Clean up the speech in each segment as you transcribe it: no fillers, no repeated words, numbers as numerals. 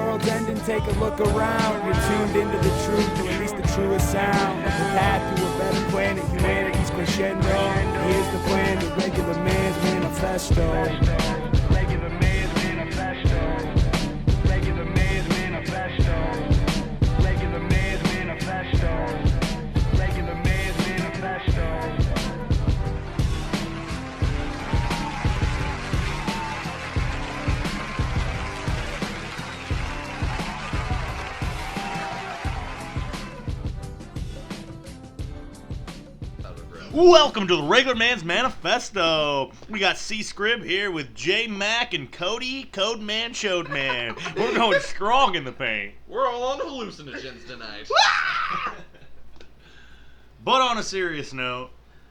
world's ending, take a look around. You're tuned into the truth, or at least the truest sound. The path to a better planet, humanity's crescendo. Here's the plan, the regular man's manifesto. Regular man's manifesto. Regular man's manifesto. Regular man's manifesto. Regular man's manifesto. Welcome to the Regular Man's Manifesto. We got C Scrib here with J Mac and Cody, Code Man, Showed Man. We're going strong in the paint. We're all on hallucinogens tonight. But on a serious note,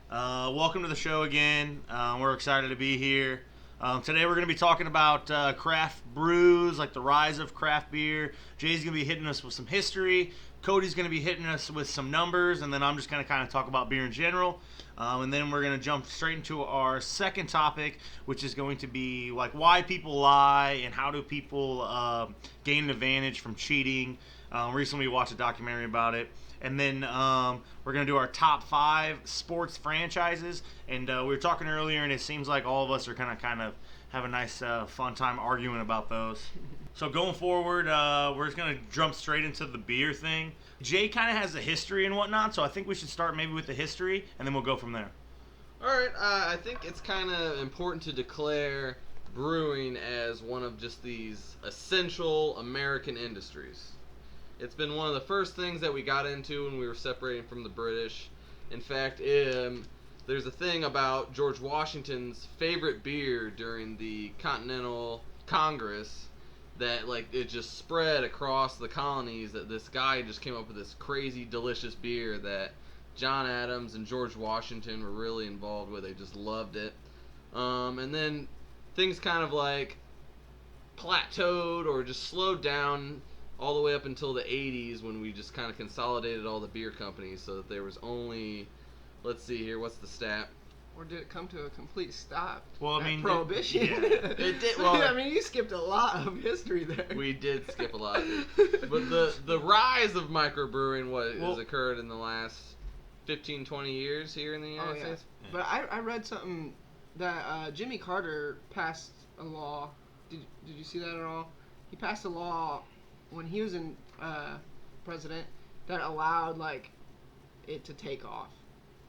welcome to the show again. We're excited to be here. Today we're going to be talking about craft brews, like the rise of craft beer. Jay's going to be hitting us with some history. Cody's going to be hitting us with some numbers, and then I'm just going to kind of talk about beer in general. And then we're going to jump straight into our second topic, which is going to be like why people lie and how do people gain an advantage from cheating. Recently we watched a documentary about it. And then we're going to do our top 5 sports franchises. And we were talking earlier, and it seems like all of us are kind of have a nice fun time arguing about those. So going forward, we're just going to jump straight into the beer thing. Jay kind of has a history and whatnot, so I think we should start maybe with the history, and then we'll go from there. All right, I think it's kind of important to declare brewing as one of just these essential American industries. It's been one of the first things that we got into when we were separating from the British. In fact, there's a thing about George Washington's favorite beer during the Continental Congress that like it just spread across the colonies, that this guy just came up with this crazy delicious beer that John Adams and George Washington were really involved with. They just loved it. And then things kind of like plateaued or just slowed down all the way up until the 80s when we just kind of consolidated all the beer companies so that there was only, let's see here, what's the stat? Or did it come to a complete stop? Well, I mean, Prohibition. It did. Well, I mean, you skipped a lot of history there. We did skip a lot. But the rise of microbrewing has occurred in the last 15, 20 years here in the United States. Yeah. But I read something that Jimmy Carter passed a law. Did you see that at all? He passed a law when he was in president that allowed like it to take off,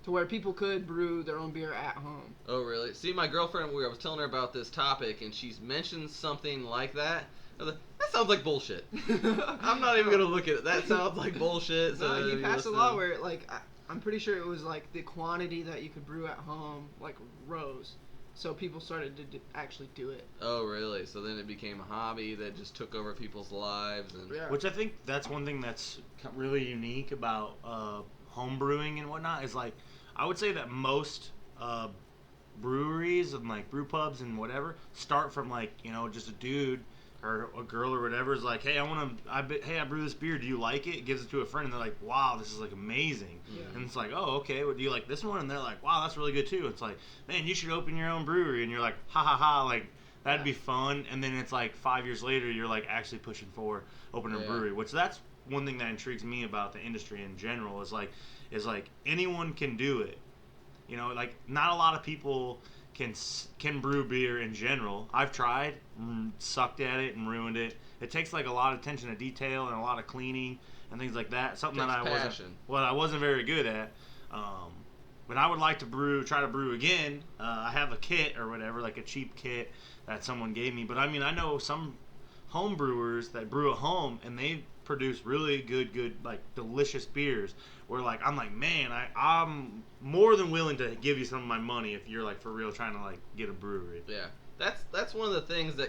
to where people could brew their own beer at home. Oh, really? See, my girlfriend, I was telling her about this topic, and she's mentioned something like that. I was like, that sounds like bullshit. I'm not even going to look at it. That sounds like bullshit. So no, he passed a law where, like, I'm pretty sure it was, like, the quantity that you could brew at home, like, rose. So people started to actually do it. Oh, really? So then it became a hobby that just took over people's lives. And yeah. Which I think that's one thing that's really unique about home brewing and whatnot is, like, I would say that most breweries and like brew pubs and whatever start from like, you know, just a dude or a girl or whatever is like, hey, I brew this beer. Do you like it? Gives it to a friend and they're like, wow, this is like amazing. Yeah. And it's like, oh, okay. Well, do you like this one? And they're like, wow, that's really good too. It's like, man, you should open your own brewery. And you're like, ha ha ha, like that'd be fun. And then it's like 5 years later, you're like actually pushing for opening a brewery, which that's one thing that intrigues me about the industry in general is like anyone can do it. You know, like not a lot of people can brew beer in general. I've tried, sucked at it, and ruined it. It takes like a lot of attention to detail and a lot of cleaning and things like that. Something that I wasn't very good at. But I would like to try to brew again. I have a kit or whatever, like a cheap kit that someone gave me. But I mean, I know some home brewers that brew at home and they produce really good, like delicious beers. Where like I'm like, man, I'm more than willing to give you some of my money if you're like for real trying to like get a brewery. Yeah, that's one of the things that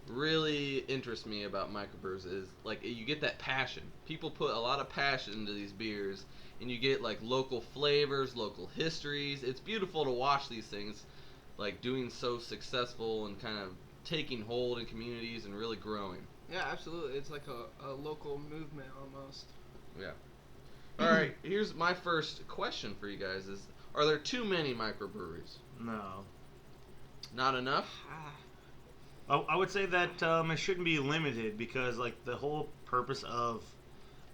really interests me about microbrews is like you get that passion. People put a lot of passion into these beers, and you get like local flavors, local histories. It's beautiful to watch these things like doing so successful and kind of taking hold in communities and really growing. Yeah, absolutely. It's like a local movement almost. Yeah. All right, here's my first question for you guys is, are there too many microbreweries? No. Not enough? I would say that it shouldn't be limited because like the whole purpose of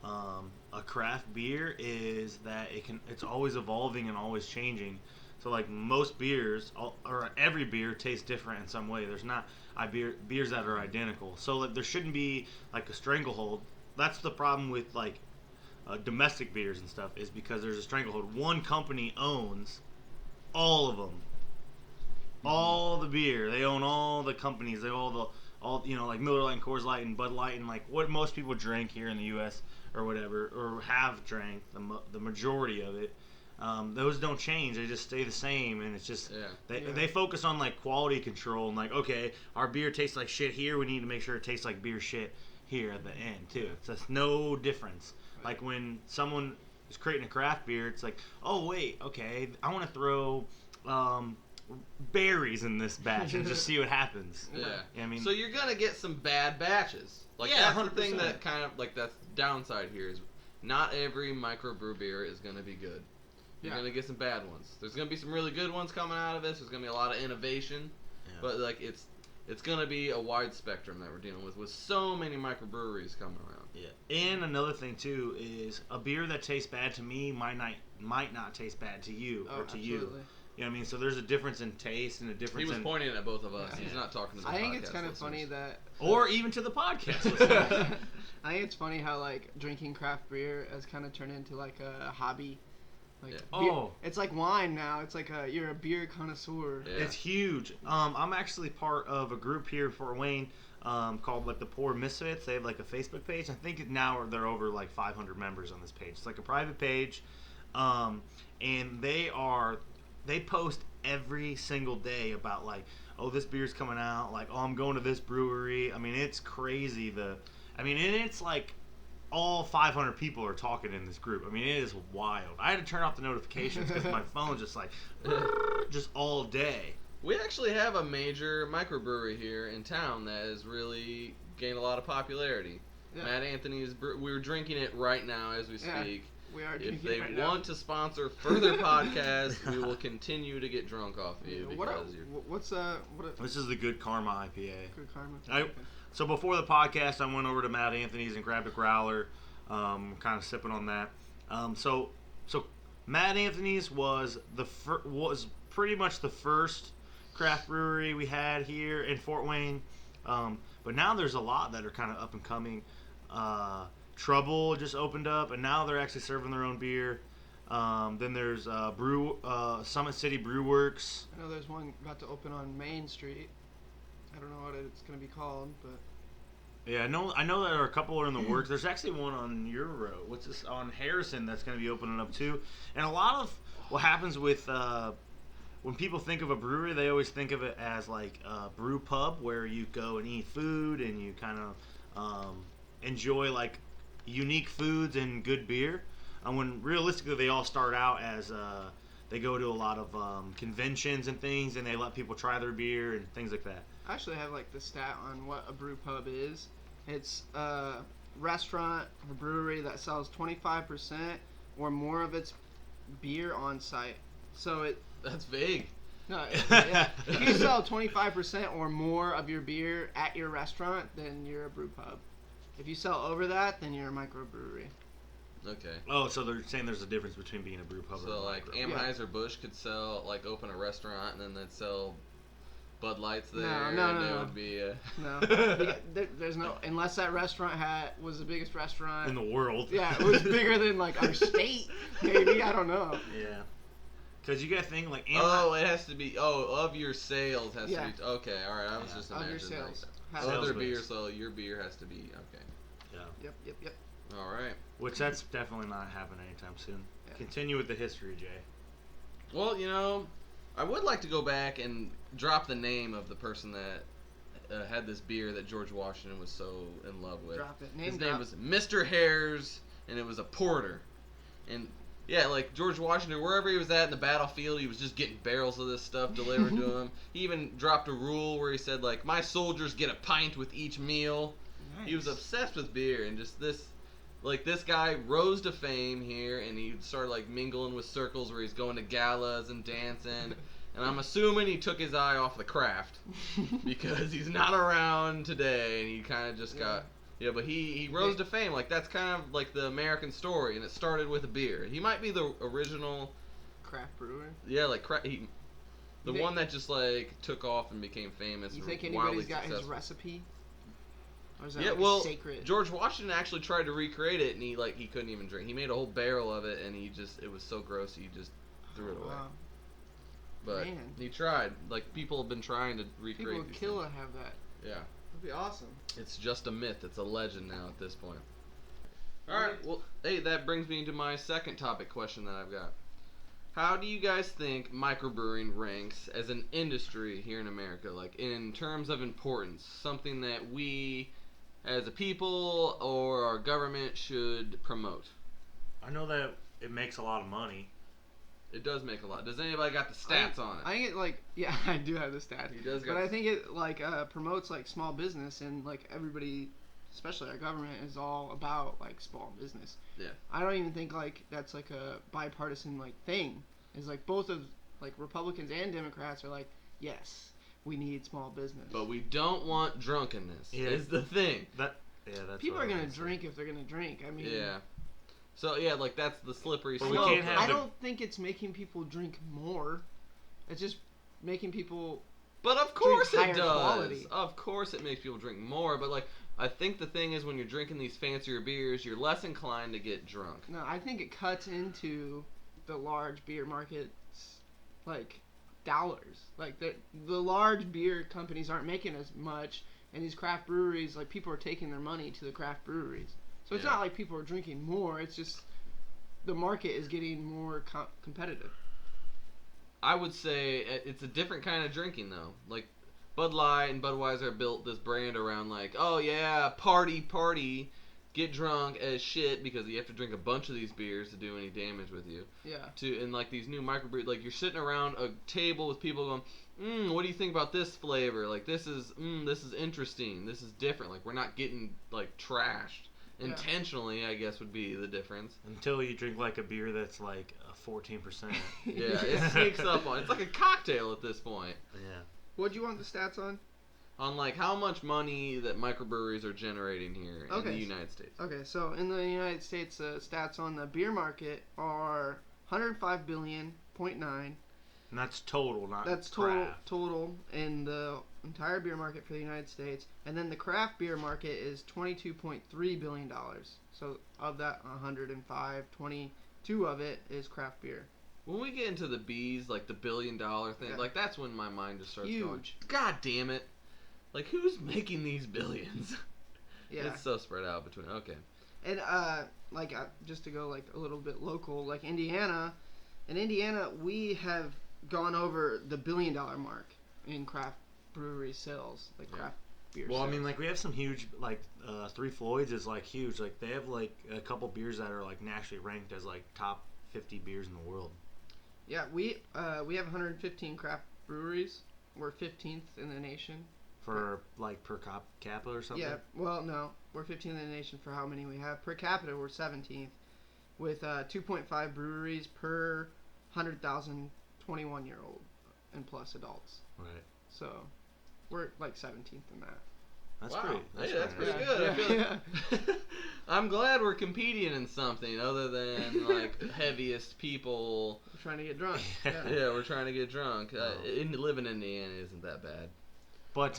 a craft beer is that it's always evolving and always changing. So like most beers or every beer tastes different in some way. There's not beers that are identical. So like, there shouldn't be like a stranglehold. That's the problem with like domestic beers and stuff is because there's a stranglehold. One company owns all of them. All the beer. They own all the companies. They own all like Miller Lite and Coors Light and Bud Light and like what most people drink here in the U.S. or whatever or have drank the majority of it. Those don't change. They just stay the same, and it's just they focus on like quality control and like okay, our beer tastes like shit here. We need to make sure it tastes like beer shit here at the end too. It's just no difference. Like when someone is creating a craft beer, it's like oh wait, okay, I want to throw berries in this batch and just see what happens. Yeah. I mean, so you're gonna get some bad batches. Like that's the thing that kind of like that's downside here is not every microbrew beer is gonna be good. You're gonna get some bad ones. There's gonna be some really good ones coming out of this. There's gonna be a lot of innovation, but like it's gonna be a wide spectrum that we're dealing with so many microbreweries coming around. Yeah, and another thing too is a beer that tastes bad to me might not taste bad to you or to you. You know what I mean? So there's a difference in taste and a difference. He was pointing at both of us. Yeah. He's not talking to the podcast. I think it's kind of funny that, or even to the podcast. I think it's funny how like drinking craft beer has kind of turned into like a hobby. Like beer, it's like wine now. It's like you're a beer connoisseur. Yeah. It's huge. I'm actually part of a group here in Fort Wayne called like the Poor Misfits. They have like a Facebook page. I think now they're over like 500 members on this page. It's like a private page, and they post every single day about like, oh, this beer's coming out. Like, oh, I'm going to this brewery. I mean, it's crazy. And it's like all 500 people are talking in this group. I mean, it is wild. I had to turn off the notifications because my phone's just like, just all day. We actually have a major microbrewery here in town that has really gained a lot of popularity. Yeah. Matt Anthony's, we're drinking it right now as we speak. We are if they want to sponsor further podcasts, we will continue to get drunk off of you. This is the Good Karma IPA. Good Karma. So before the podcast, I went over to Matt Anthony's and grabbed a growler, kind of sipping on that. So Matt Anthony's was pretty much the first craft brewery we had here in Fort Wayne, but now there's a lot that are kind of up and coming. Trouble just opened up, and now they're actually serving their own beer. Then there's Summit City Brew Works. I know there's one about to open on Main Street. I don't know what it's going to be called, but yeah, I know that there are a couple are in the works. There's actually one on your road. What's this on Harrison that's going to be opening up too. And a lot of what happens with when people think of a brewery, they always think of it as like a brew pub where you go and eat food and you kind of enjoy like unique foods and good beer. When realistically they all start out as they go to a lot of conventions and things, and they let people try their beer and things like that. I actually have like the stat on what a brew pub is. It's a restaurant or brewery that sells 25% or more of its beer on site. So that's vague. No, yeah. If you sell 25% or more of your beer at your restaurant, then you're a brew pub. If you sell over that, then you're a microbrewery. Okay. Oh, so they're saying there's a difference between being a brew pub and a like Anheuser-Busch could open a restaurant and then they'd sell Bud Lights there. No. Would be no. There's no, unless that restaurant was the biggest restaurant in the world. Yeah, it was bigger than like our state. Maybe, I don't know. Yeah. Because you got to think like. It has to be. Of your sales has to be. Okay, all right. I was just imagining. Of your sales. Other beer, so your beer has to be okay. Yeah. Yep. All right. Which that's definitely not happening anytime soon. Yeah. Continue with the history, Jay. Well, I would like to go back and drop the name of the person that had this beer that George Washington was so in love with. Drop it. His name was Mr. Hares, and it was a porter. And yeah, like George Washington, wherever he was at in the battlefield, he was just getting barrels of this stuff delivered to him. He even dropped a rule where he said, like, my soldiers get a pint with each meal. Nice. He was obsessed with beer, and just this guy rose to fame here, and he started like mingling with circles where he's going to galas and dancing, And I'm assuming he took his eye off the craft because he's not around today, and he kind of just got. Yeah, but he rose to fame. Like, that's kind of like the American story, and it started with a beer. He might be the original craft brewer. Yeah, like the one that just like took off and became famous. You think wildly anybody's got successful. his recipe? Or is that Yeah, like well, sacred? George Washington actually tried to recreate it, and he couldn't even drink. He made a whole barrel of it, and it was so gross he just threw it away. Wow. But Man. he tried. Like, people have been trying to recreate. People would these kill things. to have that. Yeah. That'd be awesome. It's just a myth. It's a legend now at this point. All right. Well, hey, that brings me to my second topic question that I've got. How do you guys think microbrewing ranks as an industry here in America? Like, in terms of importance, something that we, as a people or our government, should promote. I know that it makes a lot of money. It does make a lot. Does anybody got the stats on it? I think it yeah, I do have the stats. He does got but I think it promotes like small business, and like everybody, especially our government, is all about like small business. Yeah. I don't even think like that's like a bipartisan like thing. It's like both of like Republicans and Democrats are like, yes, we need small business. But we don't want drunkenness. Yeah. Is the thing. That's people what are I gonna was drink if they're gonna drink. I mean, Yeah. So yeah, like that's the slippery But slope. we can't have I the- don't think it's making people drink more. It's just making people. But of course Drink it higher does. quality. Of course it makes people drink more. But like, I think the thing is when you're drinking these fancier beers, you're less inclined to get drunk. No, I think it cuts into the large beer markets, like dollars. Like the large beer companies aren't making as much, and these craft breweries, like people are taking their money to the craft breweries. So it's Yeah. not like people are drinking more. It's just the market is getting more competitive. I would say it's a different kind of drinking though. Like Bud Light and Budweiser built this brand around like, oh yeah, party, get drunk as shit because you have to drink a bunch of these beers to do any damage with you. Yeah. And like these new microbrews, like you're sitting around a table with people going, what do you think about this flavor? Like this is interesting. This is different. Like we're not getting like trashed. Yeah. Intentionally, I guess would be the difference. Until you drink like a beer that's like 14%. Yeah, it sneaks up on. It's like a cocktail at this point. Yeah. What do you want the stats on? On like how much money that microbreweries are generating here in the United States. Okay, so in the United States, stats on the beer market are 105 billion, 0.9. And that's total, not That's craft. total in the entire beer market for the United States, and then the craft beer market is $22.3 billion. So of that 105, 22 of it is craft beer. When we get into the B's, like the $1 billion thing, Yeah. like that's when my mind just starts going. Huge. God damn it! Like who's making these billions? Yeah. It's so spread out between. Okay. And just to go like a little bit local, like Indiana, in Indiana we have gone over the $1 billion mark in craft brewery sales, like Yeah. craft beer. Well, sales. I mean, like we have some huge, like Three Floyds is like huge. Like they have like a couple beers that are like nationally ranked as like top 50 beers in the world. Yeah, we have 115 craft breweries. We're 15th in the nation. For like per capita or something. Yeah, well, no, we're 15th in the nation for how many we have. Per capita, we're 17th, with 2.5 breweries per 100,000 21-year-old and plus adults. Right. So, we're like 17th in that. That's wow. pretty. That's pretty nice. good. Yeah. I feel like I'm glad we're competing in something other than like heaviest people. We're trying to get drunk. Yeah, we're trying to get drunk. Oh. Living in Indiana isn't that bad. But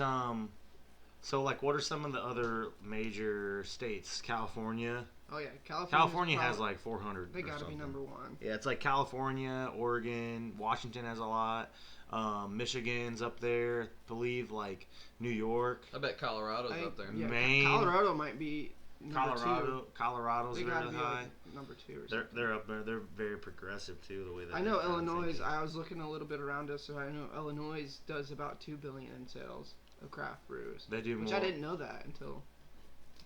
so like, what are some of the other major states? California. Oh yeah, California has like 400. They or gotta be something. number one. Yeah, it's like California, Oregon, Washington has a lot. Michigan's up there, I believe, like New York, I bet Colorado's up there. Yeah, Maine. Colorado might be number Colorado's two. They gotta really be high. like number 2 or They're something. up there. They're very progressive too. The way that I know they're kinda Illinois. thinking. I was looking a little bit around us, so I know Illinois does about $2 billion in sales of craft brews. They do Which more. I didn't know that until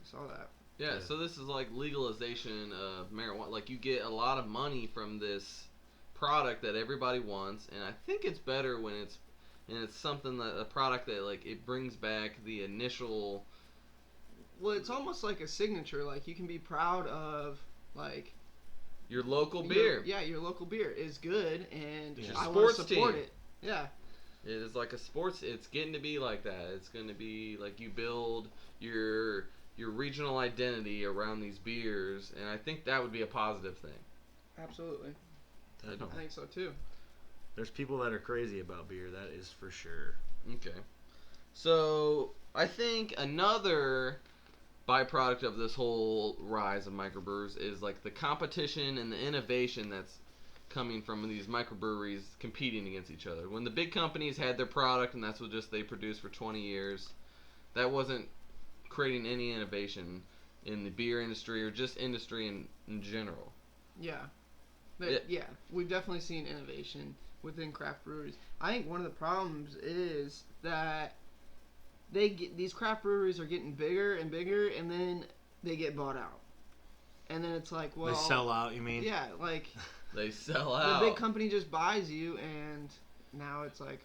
I saw that. Yeah, Yeah. so this is like legalization of marijuana. Like you get a lot of money from this product that everybody wants, and I think it's better when it's something that a product that like it brings back the initial. Well, it's almost like a signature. Like you can be proud of like Your local your- beer. Yeah, your local beer is good, and Yeah. I want Sports to support team. it. Yeah. It is like a sports. It's getting to be like that. It's going to be like you build your regional identity around these beers, and I think that would be a positive thing. Absolutely. I Definitely. think so too. There's people that are crazy about beer. That is for sure. Okay. So I think another byproduct of this whole rise of microbrews is like the competition and the innovation that's coming from these microbreweries competing against each other. When the big companies had their product and that's what just they produced for 20 years, that wasn't creating any innovation in the beer industry or just industry in general. Yeah. Yeah. We've definitely seen innovation within craft breweries. I think one of the problems is that these craft breweries are getting bigger and bigger, and then they get bought out. And then it's like, well... They sell out, you mean? Yeah, like... They sell out. The big company just buys you, and now it's like,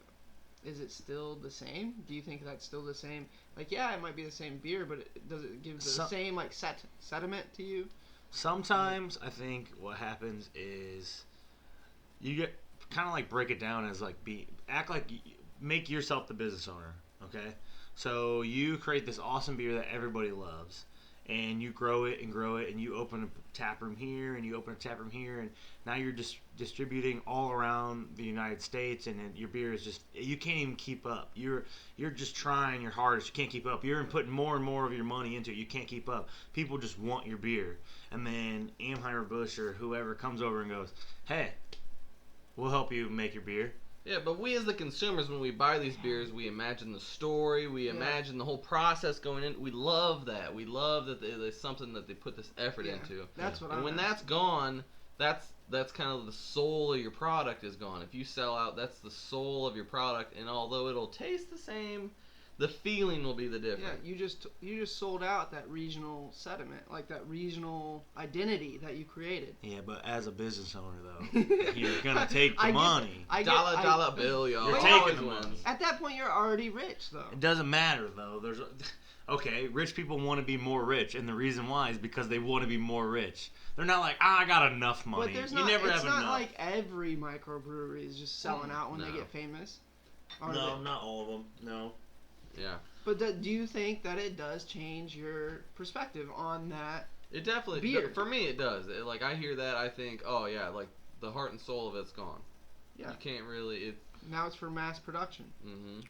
is it still the same? Do you think that's still the same? Like, yeah, it might be the same beer, but does it give the same, like, sediment to you? Sometimes I think what happens is you get kind of like break it down as like make yourself the business owner, okay? So you create this awesome beer that everybody loves, and you grow it, and you open a tap room here, and you open a tap room here, and now you're just distributing all around the United States, and your beer is just, you can't even keep up. You're just trying your hardest. You can't keep up. You're putting more and more of your money into it. You can't keep up. People just want your beer. And then Anheuser-Busch or whoever comes over and goes, hey, we'll help you make your beer. Yeah, but we as the consumers, when we buy these beers, we imagine the story, we imagine the whole process going in. We love that. We love that there's something that they put this effort into. That's what and when that's gone, that's kind of the soul of your product is gone. If you sell out, that's the soul of your product, and although it'll taste the same, the feeling will be the different. Yeah, you just sold out that regional sediment, like that regional identity that you created. Yeah, but as a business owner, though, you're gonna take the money. Dollar bill, y'all. You're Always taking the wins. money. At that point, you're already rich, though. It doesn't matter though. Okay, rich people want to be more rich, and the reason why is because they want to be more rich. They're not like, I got enough money. But You never have it's enough. not like every microbrewery is just selling out when they get famous. No, not all of them. No. Yeah. But do you think that it does change your perspective on that? It definitely, beer. For me, it does. Like, I hear that, I think, oh, yeah, like, the heart and soul of it's gone. Yeah. You can't really, Now it's for mass production. mm-hmm.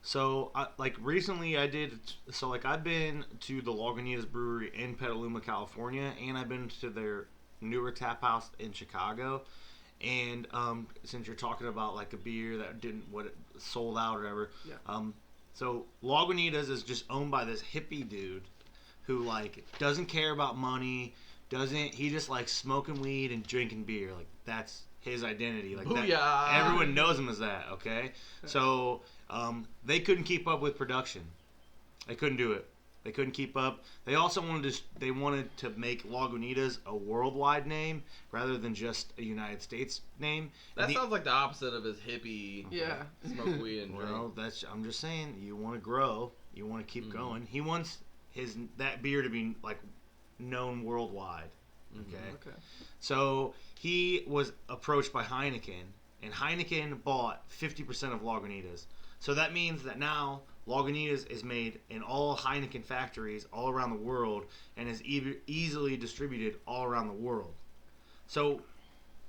So, recently I've been to the Lagunitas Brewery in Petaluma, California, and I've been to their newer tap house in Chicago. And since you're talking about, like, a beer that sold out or whatever, Yeah. So Lagunitas is just owned by this hippie dude who, like, doesn't care about money, he just likes smoking weed and drinking beer. Like, that's his identity. Like, Booyah! Everyone knows him as that, okay? So they couldn't keep up with production. They couldn't do it. They couldn't keep up. They also wanted to make Lagunitas a worldwide name rather than just a United States name. That sounds like the opposite of his hippie. Yeah. Smoke weed and drink. Well, I'm just saying, you want to grow, you want to keep going. He wants that beer to be, like, known worldwide. Okay. Okay. So he was approached by Heineken, and Heineken bought 50% of Lagunitas. So that means that now Lagunitas is made in all Heineken factories all around the world and is easily distributed all around the world. So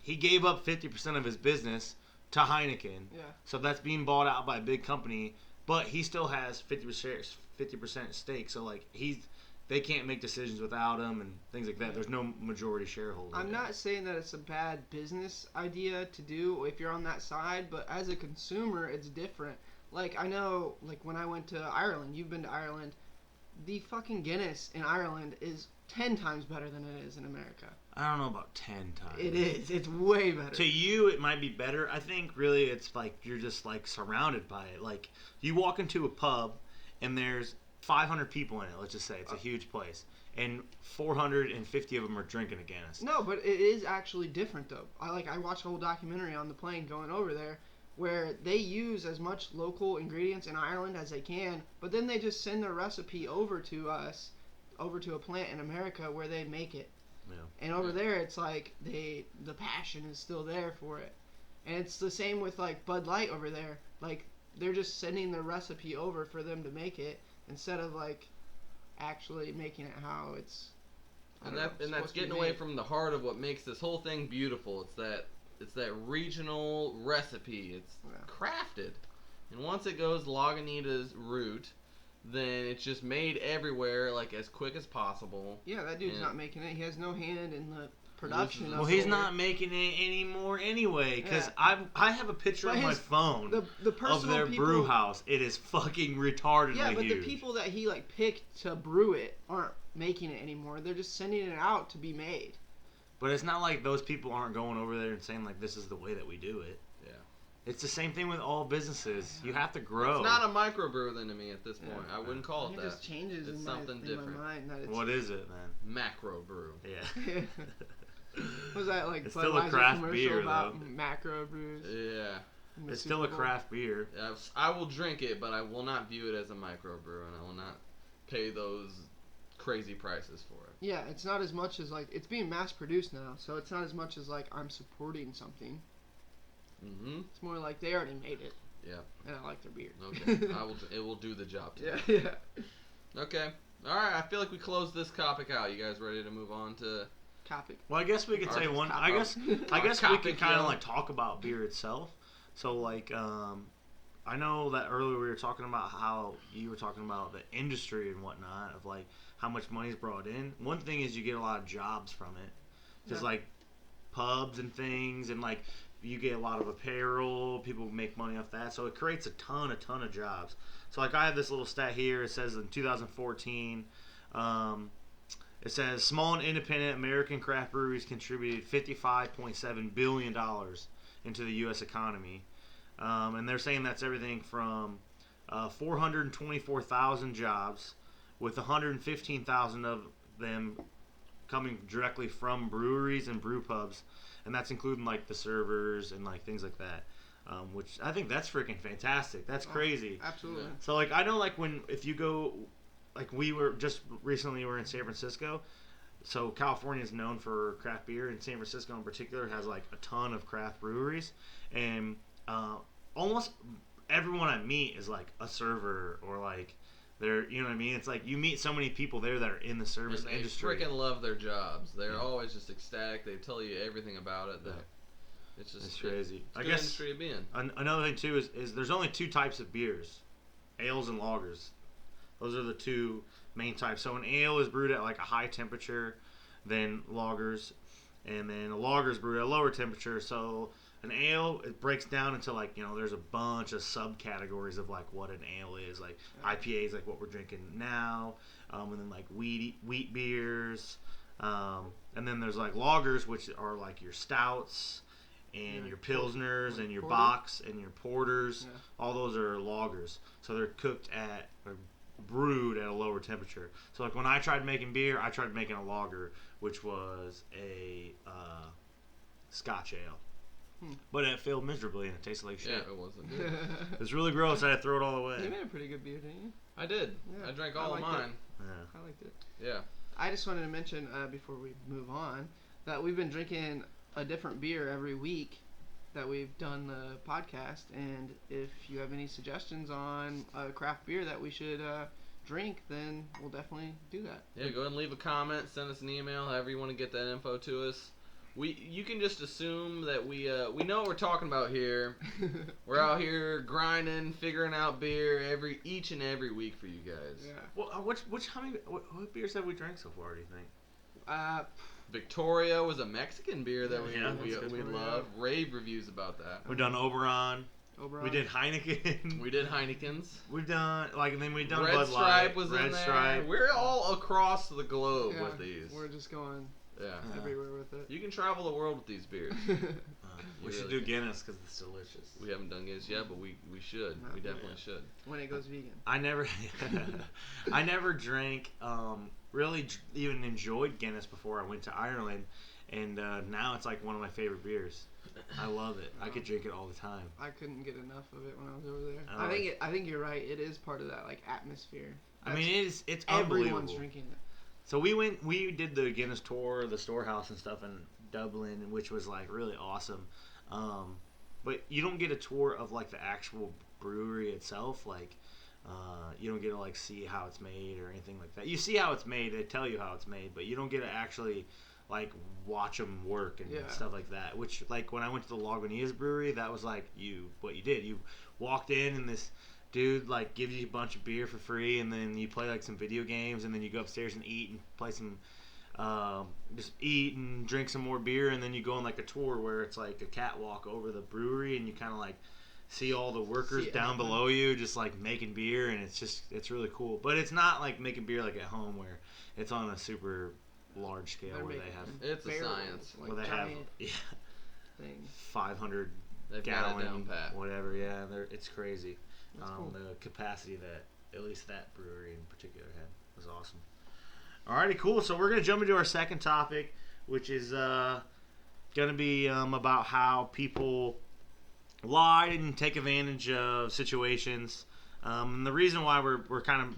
he gave up 50% of his business to Heineken. Yeah. So that's being bought out by a big company, but he still has 50% stake. So, like, they can't make decisions without him and things like that. There's no majority shareholder. I'm not saying that it's a bad business idea to do if you're on that side, but as a consumer, it's different. Like, I know, like, when I went to Ireland, you've been to Ireland, the fucking Guinness in Ireland is 10 times better than it is in America. I don't know about 10 times. It is. It's way better. To you, it might be better. I think, really, it's like you're just, like, surrounded by it. Like, you walk into a pub, and there's 500 people in it, let's just say. It's a huge place. And 450 of them are drinking a Guinness. No, but it is actually different, though. I watched a whole documentary on the plane going over there, where they use as much local ingredients in Ireland as they can, but then they just send their recipe over to us, over to a plant in America where they make it. Yeah. And over there, it's like the passion is still there for it. And it's the same with like Bud Light over there. Like they're just sending the recipe over for them to make it instead of like actually making it how it's. And that's getting away from the heart of what makes this whole thing beautiful. It's that regional recipe. It's crafted, and once it goes Lagunitas route, then it's just made everywhere like as quick as possible. Yeah, that dude's not making it. He has no hand in the production. Well, he's not making it anymore anyway. Because I have a picture on my phone of their brew house. It is fucking retardedly huge. Yeah, but the people that he like picked to brew it aren't making it anymore. They're just sending it out to be made. But it's not like those people aren't going over there and saying like this is the way that we do it. Yeah. It's the same thing with all businesses. You have to grow. It's not a microbrew then to me at this point. I wouldn't call it that. It just changes it's something different. My mind. That it's what is it, man? Macrobrew. Yeah. Was that like it's still a craft beer about though? Macrobrews. Yeah. It's still a craft beer. I will drink it, but I will not view it as a microbrew, and I will not pay those crazy prices for it. Yeah, it's not as much as like it's being mass produced now, so it's not as much as like I'm supporting something. Mm-hmm. It's more like they already made it. Yeah. And I like their beer. Okay. It will do the job today. Yeah. Okay. All right. I feel like we closed this topic out. You guys ready to move on to topic? Well, I guess we could say one. I guess we could kind of like talk about beer itself. So like, I know that earlier we were talking about how you were talking about the industry and whatnot of like how much money's brought in. One thing is you get a lot of jobs from it, because like pubs and things, and like you get a lot of apparel. People make money off that, so it creates a ton of jobs. So like I have this little stat here. It says in 2014. It says small and independent American craft breweries contributed $55.7 billion into the U.S. economy. And they're saying that's everything from 424,000 jobs, with 115,000 of them coming directly from breweries and brew pubs. And that's including like the servers and like things like that. Which I think that's freaking fantastic. That's crazy. Absolutely. So like I know like if you go... Like we were just recently, we were in San Francisco, so California is known for craft beer, and San Francisco in particular has like a ton of craft breweries, and almost everyone I meet is like a server or like they're, you know what I mean? It's like you meet so many people there that are in the service industry. They freaking love their jobs. They're always just ecstatic. They tell you everything about it. It's just crazy. It's a good industry to be in. Another thing too is there's only two types of beers, ales and lagers. Those are the two main types. So an ale is brewed at like a high temperature than lagers, and then a lager is brewed at a lower temperature. So an ale, it breaks down into like, you know, there's a bunch of subcategories of like what an ale is. Like IPA is like what we're drinking now, and then like wheat beers, and then there's like lagers, which are like your stouts and your pilsners and your bocks and your porters. Yeah. All those are lagers. So they're cooked or brewed at a lower temperature. So like when I tried making beer, I tried making a lager, which was a Scotch ale. But it failed miserably and it tasted like shit. Yeah, it wasn't good. It was really gross. I had to throw it all away. You made a pretty good beer, didn't you? I did. Yeah, I drank all of mine. Yeah. I liked it. Yeah. I just wanted to mention before we move on that we've been drinking a different beer every week that we've done the podcast, and if you have any suggestions on a craft beer that we should drink, then we'll definitely do that. Yeah, go ahead and leave a comment, send us an email, however you want to get that info to us. You can just assume that we know what we're talking about here. We're out here grinding, figuring out beer each and every week for you guys. Yeah. Well, what beers have we drank so far, do you think? Victoria was a Mexican beer that we love. Rave reviews about that. We've done Oberon. We did Heineken. We did Heinekens. We've done Red Bud Stripe Light. Was Red in there. Stripe. We're all across the globe with these. We're just going everywhere with it. You can travel the world with these beers. We should do Guinness because it's delicious. We haven't done Guinness yet, but we should. We definitely should. When it goes vegan. I never drank, really even enjoyed Guinness before I went to Ireland, and now it's like one of my favorite beers. I love it. I could drink it all the time. I couldn't get enough of it when I was over there. I think you're right. It is part of that like atmosphere. I mean, it's everyone's unbelievable. drinking it. So we did the Guinness tour, the storehouse and stuff in Dublin, which was like really awesome. but you don't get a tour of like the actual brewery itself. Like, you don't get to like see how it's made or anything like that. You see how it's made; they tell you how it's made, but you don't get to actually like watch them work and stuff like that. Which, like, when I went to the Lagunitas brewery, that was like what you did. You walked in and this dude like gives you a bunch of beer for free, and then you play like some video games, and then you go upstairs and eat and play some just eat and drink some more beer, and then you go on like a tour where it's like a catwalk over the brewery, and you kind of like see all the workers down below you just like making beer, and it's really cool. But it's not like making beer like at home where it's on a super large scale where they have it's a science. Where they have thing. 500 They've gallon got it down pat. whatever. It's crazy. Cool. The capacity that at least that brewery in particular had was awesome. Alrighty, cool. So we're gonna jump into our second topic, which is gonna be about how people lie and take advantage of situations. And the reason why we're kind of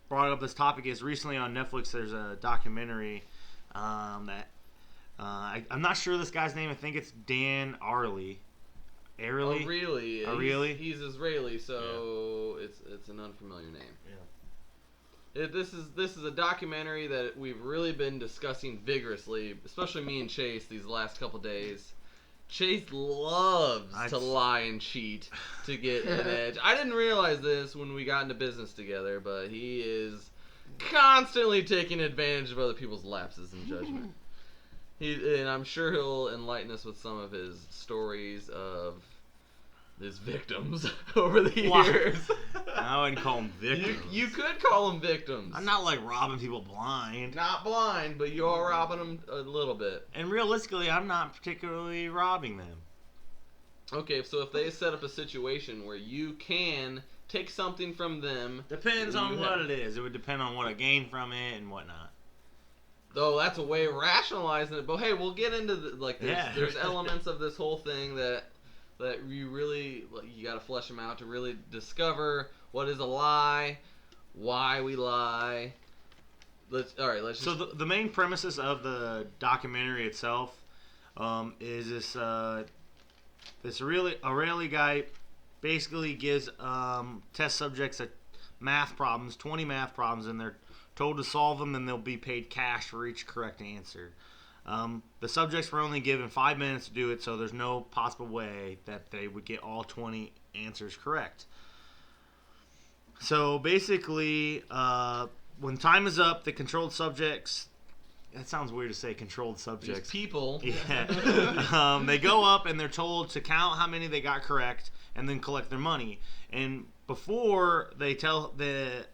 brought up this topic is recently on Netflix there's a documentary that I'm not sure this guy's name. I think it's Dan Ariely. Really? Ariely? He's Israeli, so it's an unfamiliar name. Yeah. This is a documentary that we've really been discussing vigorously, especially me and Chase these last couple days. Chase loves to lie and cheat to get an edge. I didn't realize this when we got into business together, but he is constantly taking advantage of other people's lapses in judgment. And I'm sure he'll enlighten us with some of his stories of his victims over the years. I wouldn't call them victims. You could call them victims. I'm not like robbing people blind. Not blind, but you are robbing them a little bit. And realistically, I'm not particularly robbing them. Okay, so if they set up a situation where you can take something from them... Depends on what it is. It would depend on what I gain from it and whatnot. Though that's a way of rationalizing it. But hey, we'll get into there's elements of this whole thing that you really you got to flesh them out to really discover what is a lie, why we lie. Let's just... So the main premises of the documentary itself is this Israeli guy basically gives test subjects math problems, 20 math problems, and they're told to solve them, and they'll be paid cash for each correct answer. The subjects were only given 5 minutes to do it, so there's no possible way that they would get all 20 answers correct. So basically, when time is up, the controlled subjects... That sounds weird to say, controlled subjects. These people. Yeah. They go up, and they're told to count how many they got correct, and then collect their money. And before they tell the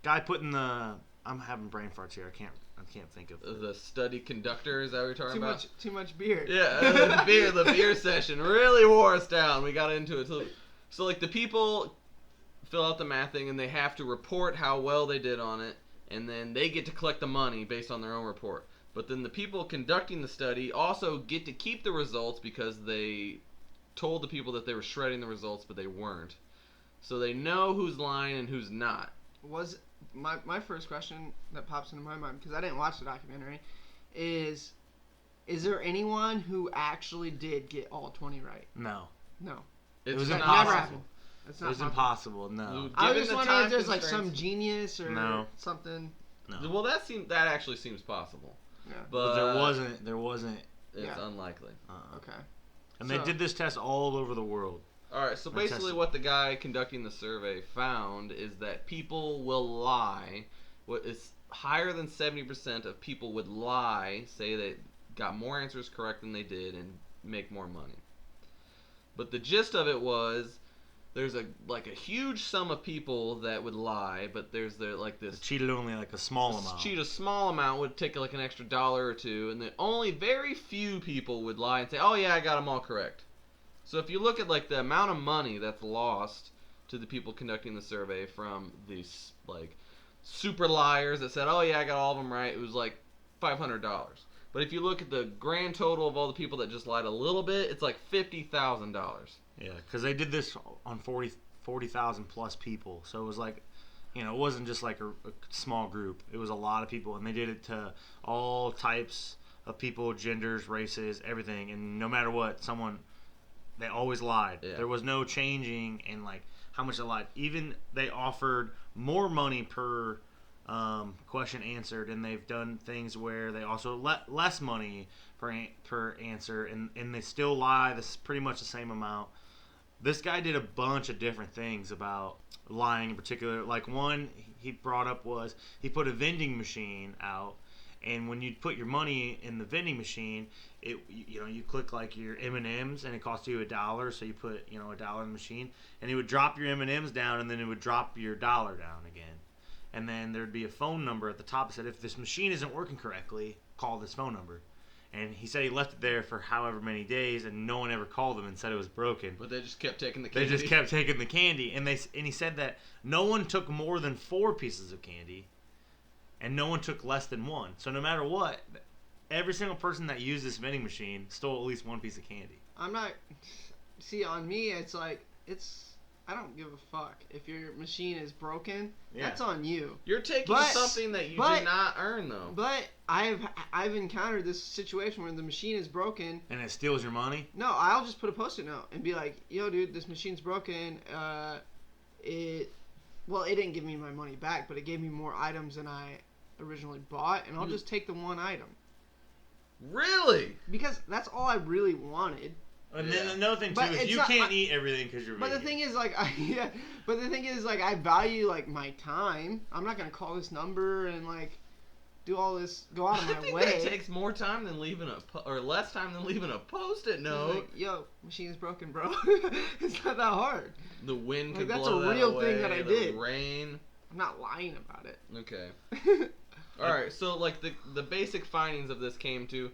guy putting the... I'm having brain farts here. I can't think of the study conductor. Is that what you're talking about? Too much beer. Yeah, the beer session really wore us down. We got into it. So like the people fill out the math thing, and they have to report how well they did on it, and then they get to collect the money based on their own report. But then the people conducting the study also get to keep the results because they told the people that they were shredding the results, but they weren't. So they know who's lying and who's not. Was my first question that pops into my mind, because I didn't watch the documentary, is there anyone who actually did get all 20 right? No. It was That impossible. never happened. It's not It was possible. impossible. No. I was Given just the wondering if time there's like constraints- some genius or No. something. No. Well, that actually seems possible. Yeah. But there wasn't. It's Yeah. unlikely. Okay. And they did this test all over the world. All right, so basically what the guy conducting the survey found is that people will lie. What is higher than 70% of people would lie, say they got more answers correct than they did, and make more money. But the gist of it was there's a huge sum of people that would lie, but there's this Cheated only like a small amount. cheat a small amount, would take like an extra $1 or $2, and then only very few people would lie and say, "Oh yeah, I got them all correct." So if you look at like the amount of money that's lost to the people conducting the survey from these like super liars that said, "Oh yeah, I got all of them right," it was like $500. But if you look at the grand total of all the people that just lied a little bit, it's like $50,000. Yeah, because they did this on 40,000 plus people. So it was like, it wasn't just like a small group. It was a lot of people, and they did it to all types of people, genders, races, everything, and no matter what, they always lied. Yeah. There was no changing in like how much they lied. Even they offered more money per question answered, and they've done things where they also less money per answer, and they still lie. This is pretty much the same amount. This guy did a bunch of different things about lying in particular. Like one he brought up was he put a vending machine out, and when you put your money in the vending machine, you click like your M&Ms, and it costs you $1. So you put $1 in the machine, and it would drop your M&Ms down, and then it would drop your dollar down again. And then there'd be a phone number at the top that said, if this machine isn't working correctly, call this phone number. And he said he left it there for however many days, and no one ever called him and said it was broken. But they just kept taking the candy. They just kept taking the candy, and he said that no one took more than 4 pieces of candy, and no one took less than 1. So no matter what, every single person that used this vending machine stole at least 1 piece of candy. See, on me, it's like, I don't give a fuck. If your machine is broken, that's on you. You're taking something that you did not earn, though. But I've encountered this situation where the machine is broken. And it steals your money? No, I'll just put a Post-it note and be like, yo, dude, this machine's broken. It didn't give me my money back, but it gave me more items than I originally bought, and I'll just take the 1 item. Really? Because that's all I really wanted. And then another thing too is you can't eat everything because you're vegan. But the thing is, like, I value like my time. I'm not gonna call this number and like do all this, go out of my way. I think that takes more time than leaving or less time than leaving a Post-it note. Like, yo, machine is broken, bro. It's not that hard. The wind could that's blow a that real away, thing that I did. Rain. I'm not lying about it. Okay. All right. So like the basic findings of this came to.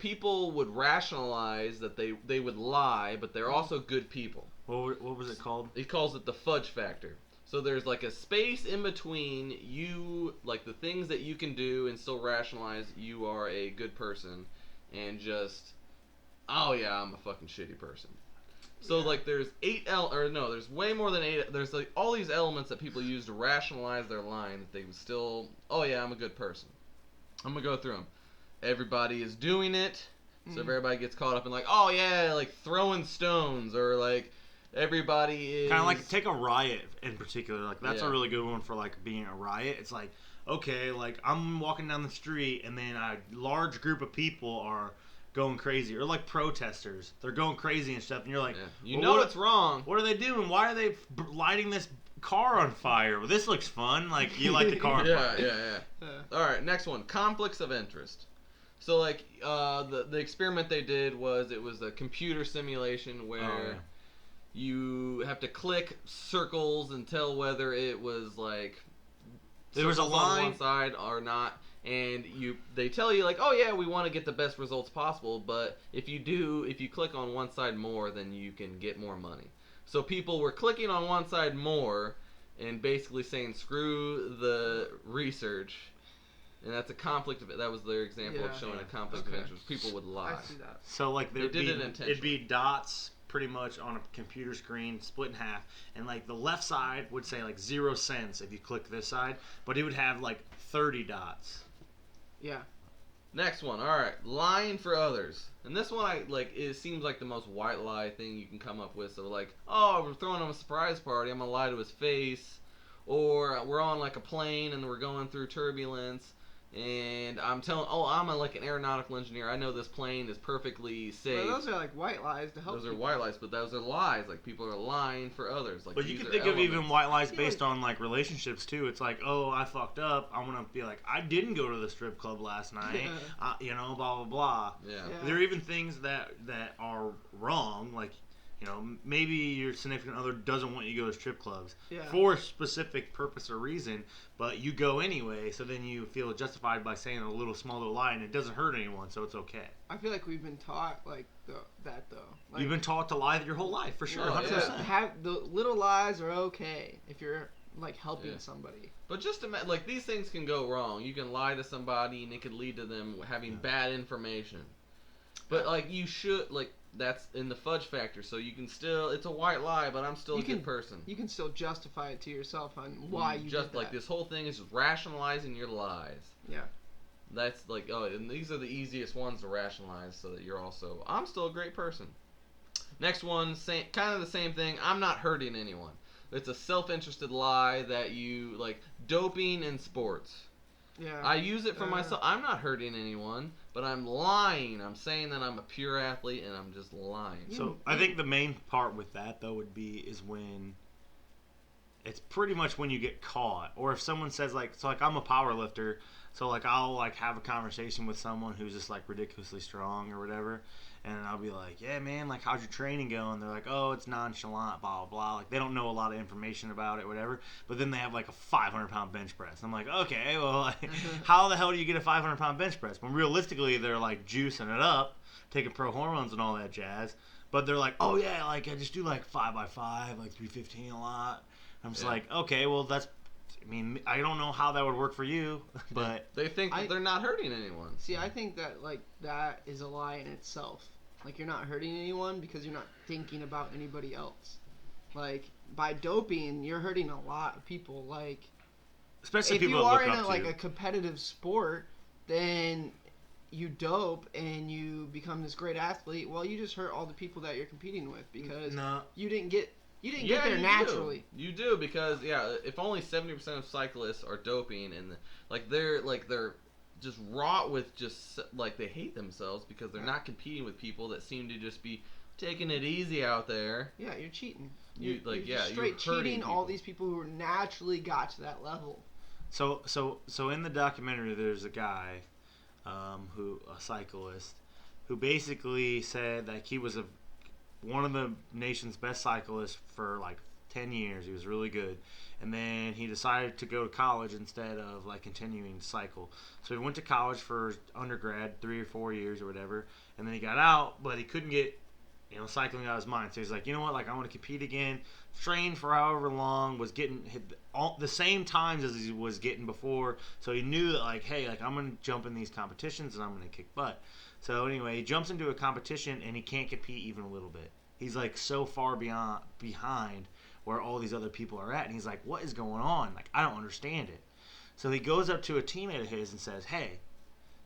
People would rationalize that they would lie, but they're also good people. What was it called? He calls it the fudge factor. So there's like a space in between you, like the things that you can do and still rationalize you are a good person, and just, oh yeah, I'm a fucking shitty person. So like there's there's way more than 8. There's like all these elements that people use to rationalize their lying that they would still, oh yeah, I'm a good person. I'm gonna go through them. Everybody is doing it, so everybody gets caught up in like, oh yeah, like throwing stones, or like everybody is kind of like take a riot in particular. Like that's a really good one for like being a riot. It's like, okay, like I'm walking down the street and then a large group of people are going crazy, or like protesters, they're going crazy and stuff, and you're like, it's wrong. What are they doing? Why are they lighting this car on fire? Well, this looks fun. Like you like the car on fire. Yeah. All right, next one, conflicts of interest. So like the experiment they did was a computer simulation where you have to click circles and tell whether it was like there was a line on one side or not, and they tell you like, oh yeah, we want to get the best results possible, but if you click on one side more, then you can get more money. So people were clicking on one side more and basically saying screw the research. And that's a conflict of it. That was their example of showing a conflict of interest. People would lie. I see that. So like it'd be dots pretty much on a computer screen split in half, and like the left side would say like 0 cents if you click this side, but it would have like 30 dots. Yeah. Next one. All right, lying for others. And this one it seems like the most white lie thing you can come up with. So like, oh, we're throwing him a surprise party, I'm gonna lie to his face, or we're on like a plane and we're going through turbulence. And I'm telling, I'm an aeronautical engineer. I know this plane is perfectly safe. Well, those are like white lies to help. Those are white lies, but those are lies. Like people are lying for others. Like, but you can think of even white lies based on like relationships too. It's like, oh, I fucked up. I want to be like, I didn't go to the strip club last night. Blah blah blah. Yeah. There are even things that are wrong, like. Maybe your significant other doesn't want you to go to strip clubs for a specific purpose or reason, but you go anyway, so then you feel justified by saying a small little lie, and it doesn't hurt anyone, so it's okay. I feel like we've been taught that though. Like, you've been taught to lie your whole life, for sure, 100%. The little lies are okay if you're like helping somebody. But just imagine, like these things can go wrong. You can lie to somebody, and it could lead to them having bad information. But like you should that's in the fudge factor, so you can still, it's a white lie, but I'm still a good person. You can still justify it to yourself on why you just did that. Like this whole thing is just rationalizing your lies. Yeah. That's like, oh, and these are the easiest ones to rationalize so that you're also, I'm still a great person. Next one, kind of the same thing. I'm not hurting anyone. It's a self-interested lie that you, like, doping in sports. Yeah. I use it for myself. I'm not hurting anyone, but I'm lying. I'm saying that I'm a pure athlete, and I'm just lying. So I think the main part with that, though, would be is when it's pretty much when you get caught, or if someone says like, so like I'm a power lifter, so like I'll like have a conversation with someone who's just like ridiculously strong or whatever, and I'll be like, yeah man, like how's your training going? They're like, oh, it's nonchalant, blah blah blah. Like they don't know a lot of information about it, whatever. But then they have like a 500-pound bench press. I'm like, okay, well, like, how the hell do you get a 500-pound bench press? When realistically they're like juicing it up, taking pro hormones and all that jazz. But they're like, oh yeah, like I just do like 5x5, like 315 a lot. I'm just like, okay, well that's. I mean, I don't know how that would work for you, but they think that they're not hurting anyone. See, I think that like that is a lie in itself. Like you're not hurting anyone because you're not thinking about anybody else. Like by doping, you're hurting a lot of people. Like especially if people you that are look in up to like you. a competitive sport, then you dope and you become this great athlete. Well, you just hurt all the people that you're competing with because you didn't get there naturally. You do because if only 70% of cyclists are doping and they're just wrought with just like they hate themselves because they're not competing with people that seem to just be taking it easy out there. Yeah, you're cheating. You're straight cheating people. all these people who naturally got to that level. So in the documentary, there's a guy, a cyclist, who basically said that he was one of the nation's best cyclists for like 10 years. He was really good. And then he decided to go to college instead of like continuing to cycle. So he went to college for undergrad, 3 or 4 years or whatever. And then he got out, but he couldn't get, cycling out of his mind. So he's like, you know what, like I want to compete again. Trained for however long, was getting hit all the same times as he was getting before. So he knew that like, hey, like I'm going to jump in these competitions and I'm going to kick butt. So anyway, he jumps into a competition and he can't compete even a little bit. He's like so far behind where all these other people are at, and he's like, what is going on? Like I don't understand it. So he goes up to a teammate of his and says, hey,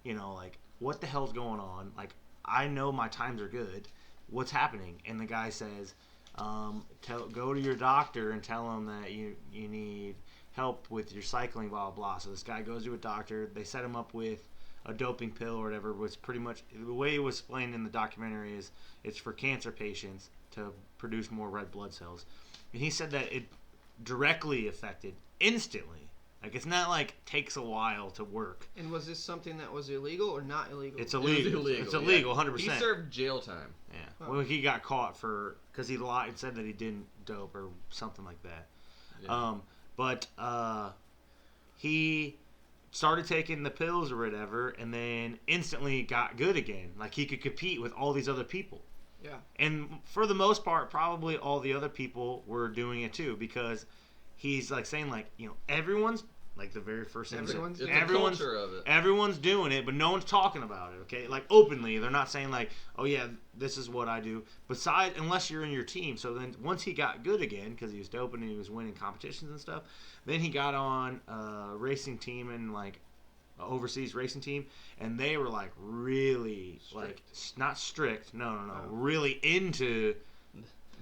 like what the hell's going on? Like I know my times are good. What's happening? And the guy says, go to your doctor and tell him that you need help with your cycling, blah blah blah. So this guy goes to a doctor. They set him up with a doping pill or whatever. Was pretty much the way it was explained in the documentary is it's for cancer patients to produce more red blood cells. And he said that it directly affected instantly. Like it's not like takes a while to work. And was this something that was illegal or not illegal? It's illegal. It's illegal, 100%. He served jail time. Yeah. Well, he got caught because he lied and said that he didn't dope or something like that. Yeah. But he started taking the pills or whatever, and then instantly got good again. Like he could compete with all these other people. Yeah. And for the most part, probably all the other people were doing it too, because he's like saying like, everyone's like the very first thing. It's a culture of it. Everyone's doing it, but no one's talking about it. Okay, like openly, they're not saying like, oh yeah, this is what I do. Besides, unless you're in your team. So then once he got good again, because he was doping and he was winning competitions and stuff, then he got on a racing team and like overseas racing team, and they were like really like not strict, no, really into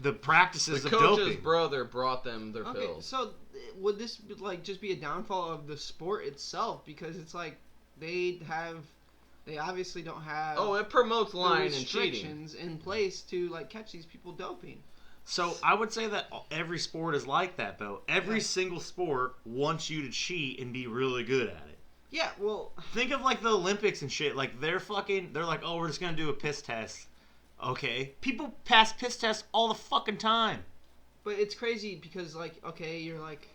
the practices of doping. The coach's brother brought them their pills. So would this like just be a downfall of the sport itself? Because it's like they obviously don't have it promotes lying and restrictions cheating in place to like catch these people doping. So I would say that every sport is like that though. Every single sport wants you to cheat and be really good at it. Yeah, well, think of like the Olympics and shit. Like they're like, oh, we're just gonna do a piss test. Okay, people pass piss tests all the fucking time. But it's crazy because like, okay, you're like,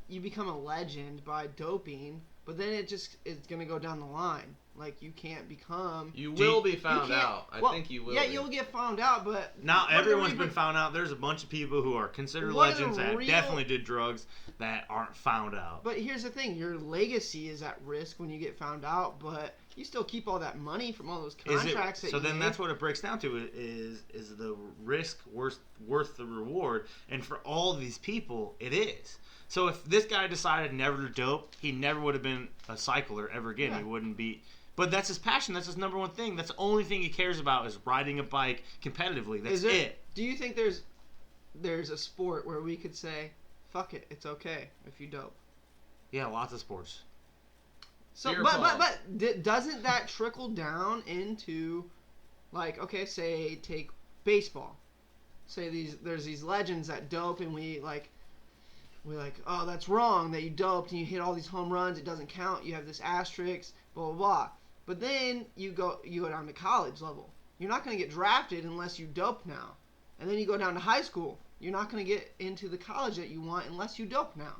you become a legend by doping, but then it's gonna go down the line. Like you can't become. You will be found out. I think you will. Yeah, you'll get found out, but not everyone's been found out. There's a bunch of people who are considered legends that definitely did drugs that aren't found out. But here's the thing: your legacy is at risk when you get found out. But you still keep all that money from all those Is contracts. it, so then that's what it breaks down to is the risk worth the reward? And for all these people, it is. So if this guy decided never to dope, he never would have been a cycler ever again. Yeah. He wouldn't be. But that's his passion. That's his number one thing. That's the only thing he cares about is riding a bike competitively. That's it. Do you think there's a sport where we could say, fuck it, it's okay if you dope? Yeah, lots of sports. So, Beer but pong. doesn't that trickle down into, like, okay, say take baseball. Say there's these legends that dope, and we're like, oh, that's wrong that you doped and you hit all these home runs. It doesn't count. You have this asterisk, blah blah blah. But then you go down to college level. You're not going to get drafted unless you dope now. And then you go down to high school. You're not going to get into the college that you want unless you dope now.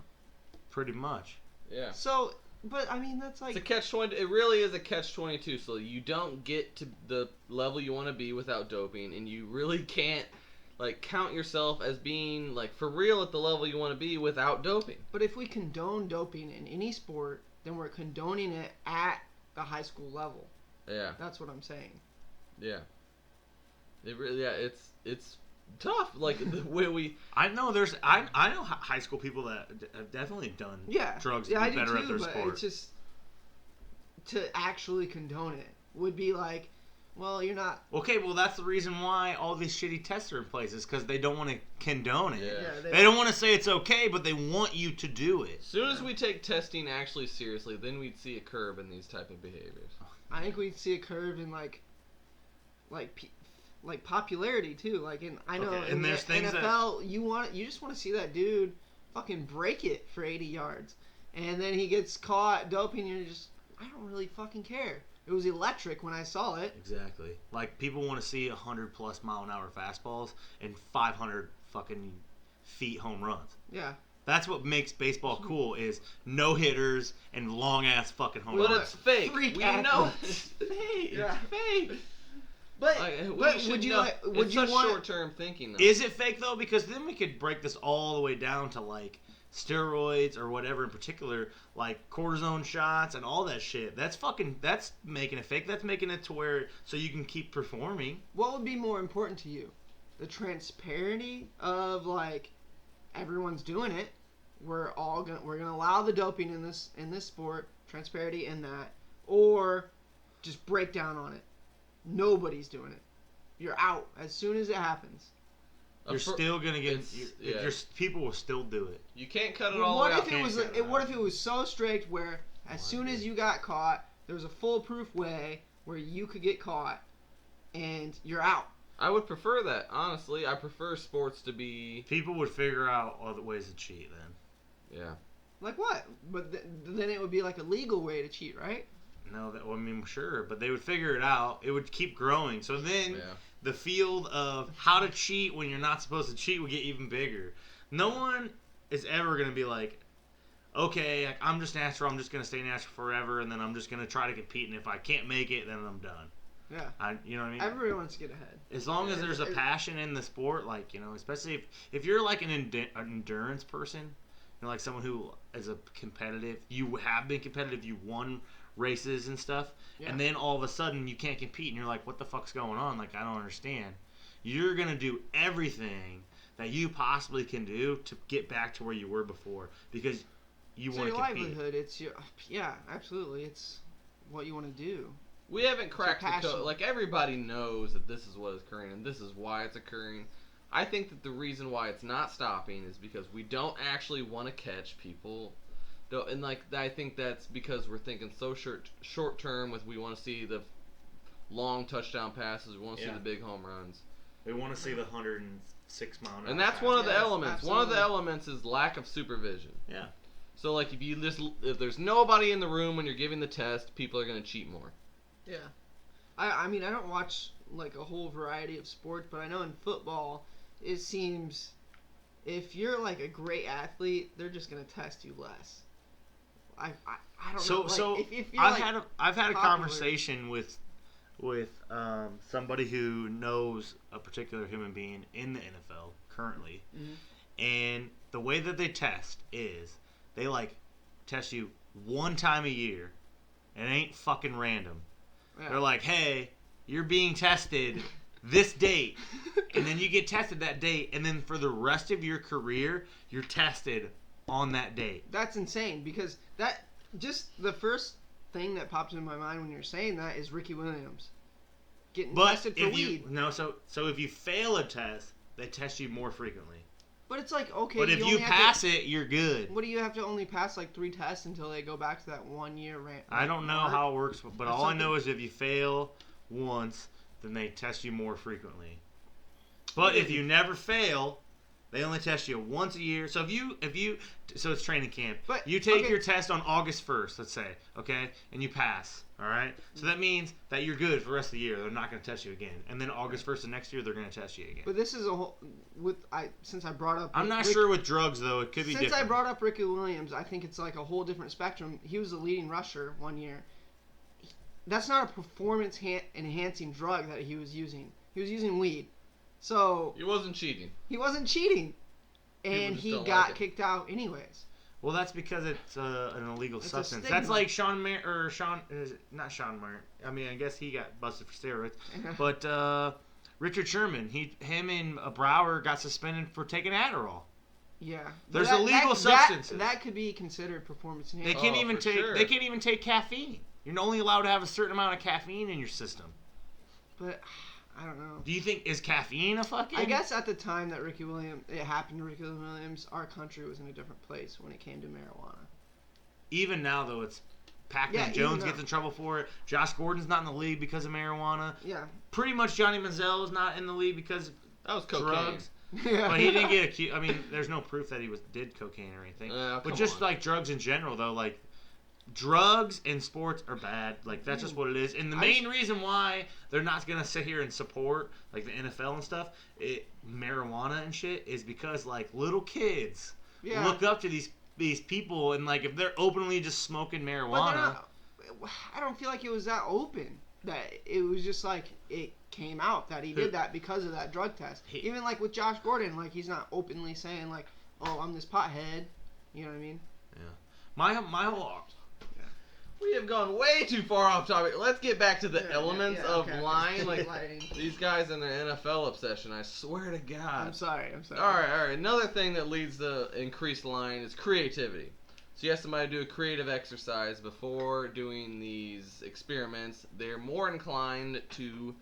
Pretty much. Yeah. So, but I mean, that's like It's a catch-20. It really is a catch-22. So you don't get to the level you want to be without doping, and you really can't like count yourself as being like for real at the level you want to be without doping. But if we condone doping in any sport, then we're condoning it at the high school level. Yeah. That's what I'm saying. Yeah. It really. Yeah. It's tough. Like the way we. I know I know high school people that have definitely done drugs to I be do better too, at their but sport. it's just to actually condone it would be like, well, you're not. Okay, well that's the reason why all these shitty tests are in place is because they don't want to condone it. Yeah. They don't want to say it's okay, but they want you to do it. As soon as we take testing actually seriously, then we'd see a curve in these type of behaviors. I think we'd see a curve in like popularity too. Like I know Okay, in and the there's things NFL, you just want to see that dude fucking break it for 80 yards, and then he gets caught doping, and you're just, I don't really fucking care. It was electric when I saw it. Exactly. Like people want to see 100+ mile an hour fastballs and 500 fucking feet home runs. Yeah. That's what makes baseball cool is no hitters and long ass fucking home But runs. it's fake. Freak We know athletes. it's fake. Yeah. It's fake. But Like, would you know. like? Would it's you such want? short-term thinking, though. Is it fake though? Because then we could break this all the way down to like steroids or whatever in particular, like cortisone shots and all that shit. That's making it fake. That's making it to where so you can keep performing. What would be more important to you? The transparency of like everyone's doing it. We're gonna allow the doping in this sport, transparency in that, or just break down on it. Nobody's doing it. You're out as soon as it happens. You're still gonna get. yeah. People will still do it. You can't cut it all the What way if out. it was? Can't cut it What out. if it was so strict where as soon as you got caught, there was a foolproof way where you could get caught, and you're out. I would prefer that, honestly. I prefer sports to be. People would figure out other ways to cheat then. Yeah. Like what? But then it would be like a legal way to cheat, right? No, I mean sure, but they would figure it out. It would keep growing. So then the field of how to cheat when you're not supposed to cheat would get even bigger. No one is ever gonna be like, okay, I'm just natural. I'm just gonna stay natural forever, and then I'm just gonna try to compete. And if I can't make it, then I'm done. Yeah. You know what I mean? Everyone wants to get ahead. As long as there's a passion in the sport, like, you know, especially if you're like an endurance person, you know, like someone who is a competitive, you have been competitive, you won races and stuff, and then all of a sudden you can't compete, and you're like, what the fuck's going on? Like, I don't understand. You're gonna do everything that you possibly can do to get back to where you were before because you want to your compete. livelihood. It's your absolutely. It's what you want to do. We haven't cracked the passion. code. Like, everybody knows that this is what is occurring, and this is why it's occurring. I think that the reason why it's not stopping is because we don't actually want to catch people. And, like, I think that's because we're thinking so short term with we want to see the long touchdown passes. We want to see the big home runs. We want to see the 106 mile an hour. And that's one of the Yes, elements. absolutely. One of the elements is lack of supervision. Yeah. So, like, if there's nobody in the room when you're giving the test, people are going to cheat more. Yeah. I mean, I don't watch like a whole variety of sports, but I know in football, it seems if you're like a great athlete, they're just gonna test you less. I don't know. Like, So if you're I've like had a popular- conversation with somebody who knows a particular human being in the NFL currently, and the way that they test is they like test you one time a year. It ain't fucking random. Yeah. They're like, hey, you're being tested this date, and then you get tested that date, and then for the rest of your career, you're tested on that date. That's insane because that just the first thing that pops into my mind when you're saying that is Ricky Williams getting tested for weed. So if you fail a test, they test you more frequently. But it's like, okay, But if you pass it, you're good. What do you have to only pass like 3 tests until they go back to that 1 year rant? I don't know how it works, but all I know is if you fail once, then they test you more frequently. But if you never fail, they only test you once a year. So so it's training camp. But you take your test on August 1st, let's say, okay, and you pass. All right. So that means that you're good for the rest of the year. They're not going to test you again. And then August 1st of next year, they're going to test you again. But this is a whole since I brought up. I'm not sure with drugs though. It could be different. Since I brought up Ricky Williams, I think it's like a whole different spectrum. He was the leading rusher 1 year. That's not a performance enhancing drug that he was using. He was using weed. So He wasn't cheating. he wasn't cheating, and just he don't got like it. kicked out anyways. Well, that's because it's an illegal It's a substance. stigma. That's like not Sean Mayer. I mean, I guess he got busted for steroids. But Richard Sherman, him and Brower got suspended for taking Adderall. Yeah, There's illegal substances. That could be considered performance They enhancing. can't even for take. sure. They can't even take caffeine. You're only allowed to have a certain amount of caffeine in your system. But I don't know. Do you think is caffeine a fucking? I guess at the time that it happened to Ricky Williams, our country was in a different place when it came to marijuana. Even now though, it's Pac-Man Yeah, even Jones now. gets in trouble for it. Josh Gordon's not in the league because of marijuana. Yeah. Pretty much Johnny Manziel is not in the league because of That was cocaine. drugs. Yeah. But he didn't get accused. I mean, there's no proof that he did cocaine or anything. Come But just on. like drugs in general, though, like drugs in sports are bad. Like that's just what it is. And the main reason why they're not gonna sit here and support like the NFL and stuff, marijuana and shit, is because like little kids Yeah. look up to these people, and like if they're openly just smoking But they're marijuana. not, I don't feel like it was that open. That it was just like it came out that he did that because of that drug test. Even like with Josh Gordon, like he's not openly saying like, "Oh, I'm this pothead." You know what I mean? Yeah. My whole. We have gone way too far off topic. Let's get back to the elements of okay. lying. Like Lying. these guys and their NFL obsession. I swear to God. I'm sorry. All right. Another thing that leads to increased lying is creativity. So you ask somebody to do a creative exercise before doing these experiments, they're more inclined to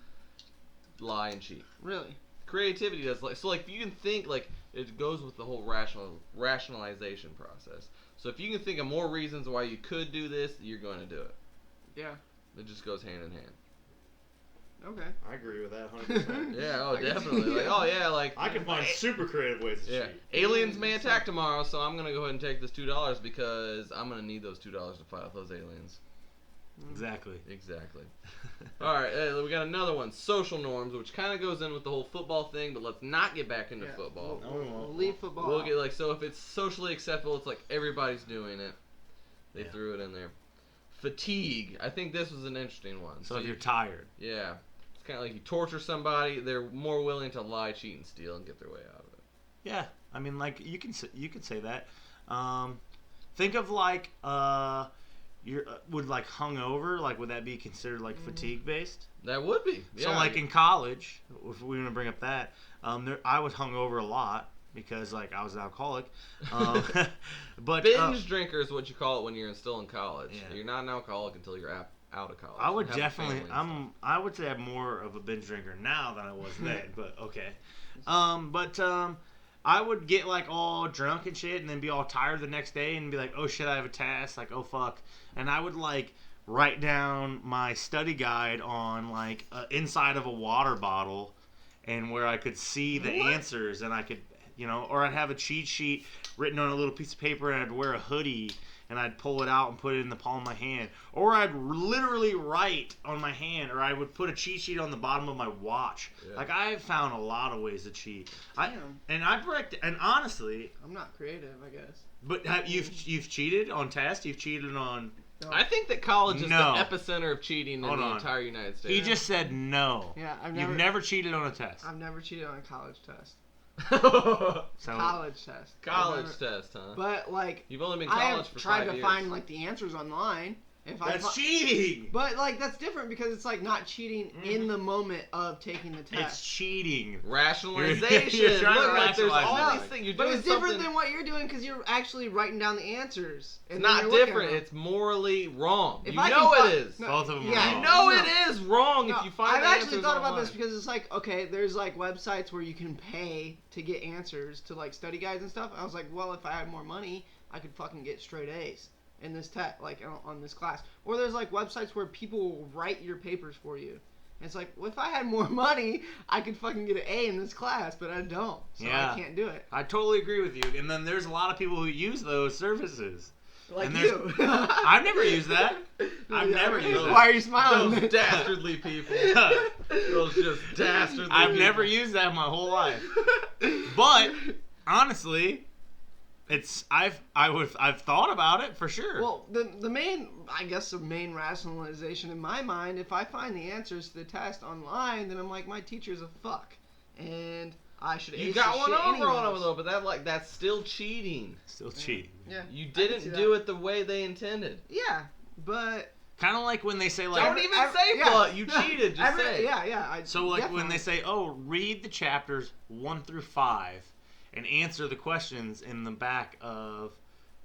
lie and cheat. Really? Creativity does if you can think it goes with the whole rationalization process. So if you can think of more reasons why you could do this, you're going to do it. Yeah. It just goes hand in hand. Okay. I agree with that 100%. Yeah, definitely. I can find super creative ways to Yeah. cheat. Aliens may attack tomorrow, so I'm gonna go ahead and take this $2 because I'm gonna need those $2 to fight off those aliens. Exactly. All right, we got another one: social norms, which kind of goes in with the whole football thing. But let's not get back into football. We'll leave football. We'll get so if it's socially acceptable, it's like everybody's doing it. They threw it in there. Fatigue. I think this was an interesting one. So if you're tired. Yeah. It's kind of like you torture somebody, they're more willing to lie, cheat, and steal and get their way out of it. Yeah, I mean, like you can say that. Think of like you're would like hungover. Like, would that be considered like fatigue based? That would be. Yeah. So like in college, if we want to bring up that, I was hungover a lot because like I was an alcoholic. But binge drinker is what you call it when you're still in college. Yeah. You're not an alcoholic until you're out of college. I would Have a definitely. family and stuff. I would say I'm more of a binge drinker now than I was then. But okay. I would get like all drunk and shit, and then be all tired the next day, and be like, "Oh shit, I have a task." Like, "Oh fuck," and I would like write down my study guide on like inside of a water bottle, and where I could see the answers, and I could, or I'd have a cheat sheet written on a little piece of paper, and I'd wear a hoodie. And I'd pull it out and put it in the palm of my hand. Or I'd literally write on my hand, or I would put a cheat sheet on the bottom of my watch. Yeah. Like, I've found a lot of ways to cheat. Damn. And honestly, I'm not creative, I guess. but you've cheated on tests? You've cheated on... No. I think that college is No. the epicenter of cheating in Hold the on. entire United States. He just said no. Yeah, You've never cheated on a test. I've never cheated on a college test. So, College test. College I've never- test, huh? But like, You've only been in I college have for tried 5 to years. find like the answers online, That's cheating. But like that's different because it's like not cheating in the moment of taking the test. It's cheating. Rationalization. You're trying to Look, like there's rationalize all it. these things. You're But doing it's different something- than what you're doing because you're actually writing down the answers. It's And not then you're looking different. at them. It's morally wrong. If You I know can it fi- is. No, Both of them are yeah, wrong. You know no. it is wrong if you find I've the actually answers thought about online. this because it's like, okay, there's like websites where you can pay to get answers to like study guides and stuff. I was like, well, if I had more money, I could fucking get straight A's in this like on this class. Or there's like websites where people will write your papers for you. And it's like, well, if I had more money, I could fucking get an A in this class, but I don't, so Yeah. I can't do it. I totally agree with you. And then there's a lot of people who use those services. Like And you. I've never used that. I've never used that. Why are you smiling? Those dastardly people. Those just dastardly I've people. never used that my whole life. But honestly, I've thought about it for sure. Well, the main rationalization in my mind, if I find the answers to the test online, then I'm like, my teacher's a fuck, and I should You ace got the one shit over on anyways. them though, but that's still cheating. Still cheating. Yeah, You I can see didn't that. do it the way they intended. Yeah, but Kind of like when they say like. Don't even say but. You cheated. Just say. Yeah. So like when definitely. they say, "Oh, read the chapters 1 through 5 and answer the questions in the back of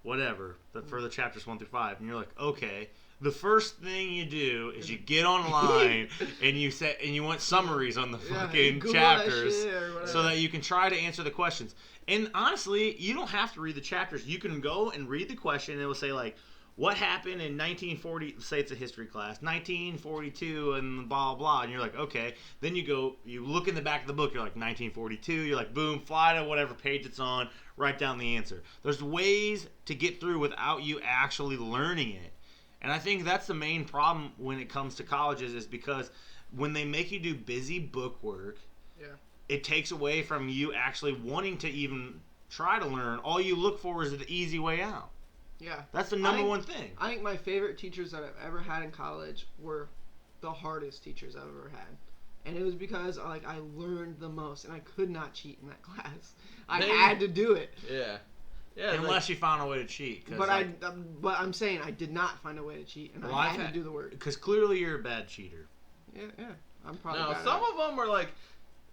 whatever for the chapters 1 through 5," and you're like, "Okay." The first thing you do is you get online and you want summaries on the fucking Google that chapters shit or whatever. so that you can try to answer the questions. And honestly, you don't have to read the chapters. You can go and read the question and it will say like, what happened in 1940, say it's a history class, 1942 and blah, blah, and you're like, okay. Then you look in the back of the book, you're like, 1942, you're like, boom, fly to whatever page it's on, write down the answer. There's ways to get through without you actually learning it. And I think that's the main problem when it comes to colleges is because when they make you do busy book work, it takes away from you actually wanting to even try to learn. All you look for is the easy way out. Yeah. That's the number one thing. I think my favorite teachers that I've ever had in college were the hardest teachers I've ever had. And it was because I learned the most and I could not cheat in that class. I had to do it. Yeah. Yeah. Unless you found a way to cheat. But I'm saying I did not find a way to cheat and I had to do the work. Because clearly you're a bad cheater. Yeah. I'm probably No, bad at some it. of them are like,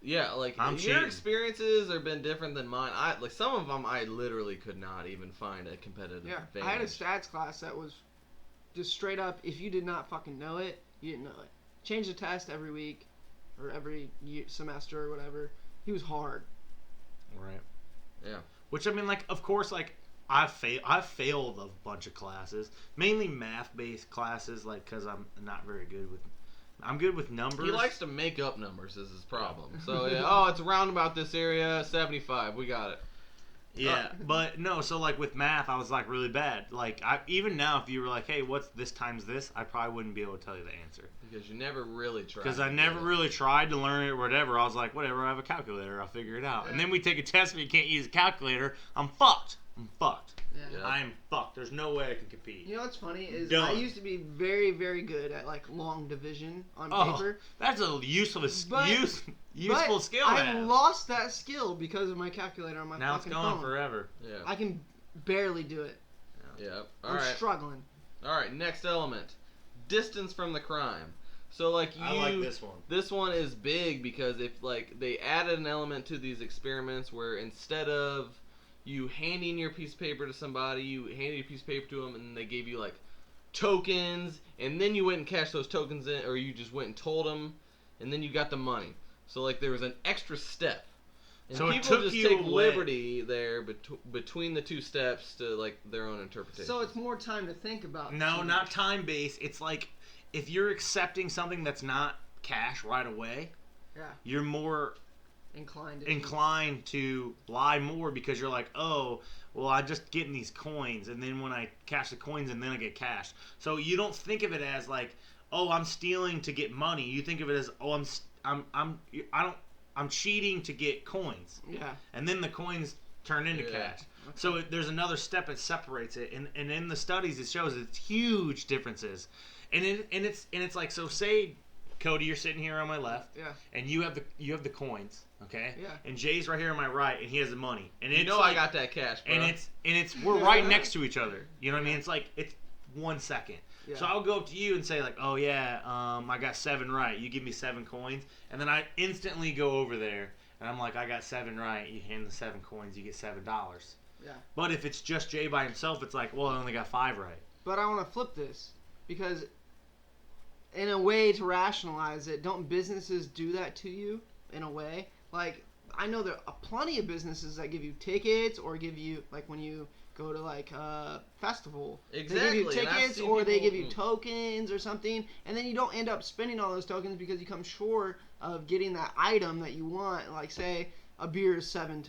yeah, like I'm your cheating. experiences have been different than mine. Some of them I literally could not even find a competitive advantage. I had a stats class that was just straight up, if you did not fucking know it, you didn't know it. Change the test every week or every semester or whatever. He was hard. Right. Yeah. Which, I mean, like, of course, like, I've failed a bunch of classes. Mainly math-based classes, like, because I'm not very good with... I'm good with numbers. He likes to make up numbers is his problem. So, yeah, it's around about this area, 75. We got it. Yeah, but no, so like with math, I was like really bad. Like even now, if you were like, "Hey, what's this times this?" I probably wouldn't be able to tell you the answer Because you never really tried. because I never really tried to learn it or whatever. I was like, "Whatever, I have a calculator, I'll figure it out." And then we take a test and you can't use a calculator. I'm fucked. Yeah. I'm fucked. There's no way I can compete. You know what's funny is Done. I used to be very, very good at like long division on Oh, paper. that's a useful But skill. to I have. lost that skill because of my calculator on my Now it's fucking gone phone. forever. Yeah. I can barely do it. Yeah. I'm struggling. All right. Next element: distance from the crime. So like I like this one. This one is big because if like they added an element to these experiments where instead of you handing your piece of paper to somebody, you handed your piece of paper to them, and they gave you like tokens, and then you went and cashed those tokens in, or you just went and told them, and then you got the money. So like there was an extra step. And So it people took just you take away. liberty there between the two steps to like their own interpretation. So it's more time to think about. No, cheating. not time based. It's like if you're accepting something that's not cash right away, Yeah. you're more Inclined to lie more because you're like, oh, well, I'm just getting these coins, and then when I cash the coins, and then I get cash. So you don't think of it as like, oh, I'm stealing to get money. You think of it as, oh, I'm cheating to get coins, Yeah. and then the coins turn into cash. So there's another step that separates it, and in the studies it shows it's huge differences, and it's like, so say, Cody, you're sitting here on my left, Yeah. and you have the coins, okay? Yeah. And Jay's right here on my right, and he has the money, and you it's know like, I got that cash, bro. and it's we're right next to each other. You know what I mean? It's like 1 second. Yeah. So I'll go up to you and say like, oh yeah, I got 7 right. You give me 7 coins, and then I instantly go over there and I'm like, I got 7 right. You hand the 7 coins, you get $7. Yeah. But if it's just Jay by himself, it's like, well, I only got 5 right. But I want to flip this because, in a way, to rationalize it, don't businesses do that to you in a way? Like, I know there are plenty of businesses that give you tickets or give you, like, when you go to, like, a festival. Exactly. They give you And I've tickets seen or they people- give you tokens or something, and then you don't end up spending all those tokens because you come short of getting that item that you want. Like, say, a beer is 7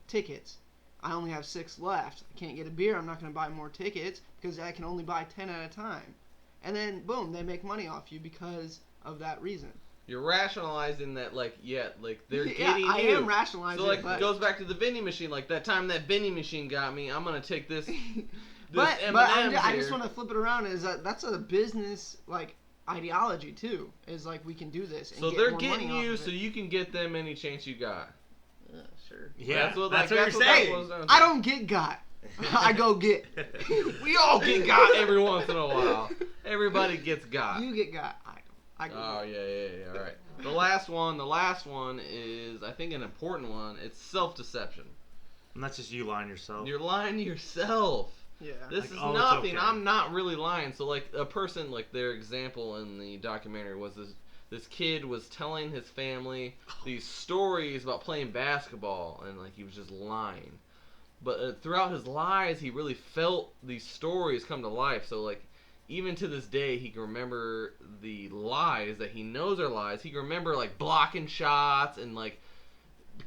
tickets. I only have 6 left. I can't get a beer. I'm not going to buy more tickets because I can only buy 10 at a time. And then, boom, they make money off you because of that reason. You're rationalizing that, like, like they're Yeah, getting I you. am rationalizing So, like, it, but... it goes back to the vending machine. Like, that time that vending machine got me, I'm going to take this But M&Ms I just here. want to flip it around. Is that's a business like ideology too? Is like we can do this. And So get they're more getting money you off of so it. you can get them any chance you got. Yeah, sure. Yeah, That's what, that's like, what that's you're what that saying. boils down to. I don't get got. I go get. We all get got every once in a while. Everybody gets got. You get got. I don't. I go Oh, get. yeah. All right. The last one is, I think, an important one. It's self-deception. And that's just you lying yourself. You're lying to yourself. Yeah. This Like, is oh, it's nothing. okay. I'm not really lying. So, like, a person, like, their example in the documentary was this kid was telling his family these stories about playing basketball, and, like, he was just lying. But throughout his lies, he really felt these stories come to life. So, like, even to this day, he can remember the lies that he knows are lies. He can remember, like, blocking shots and, like,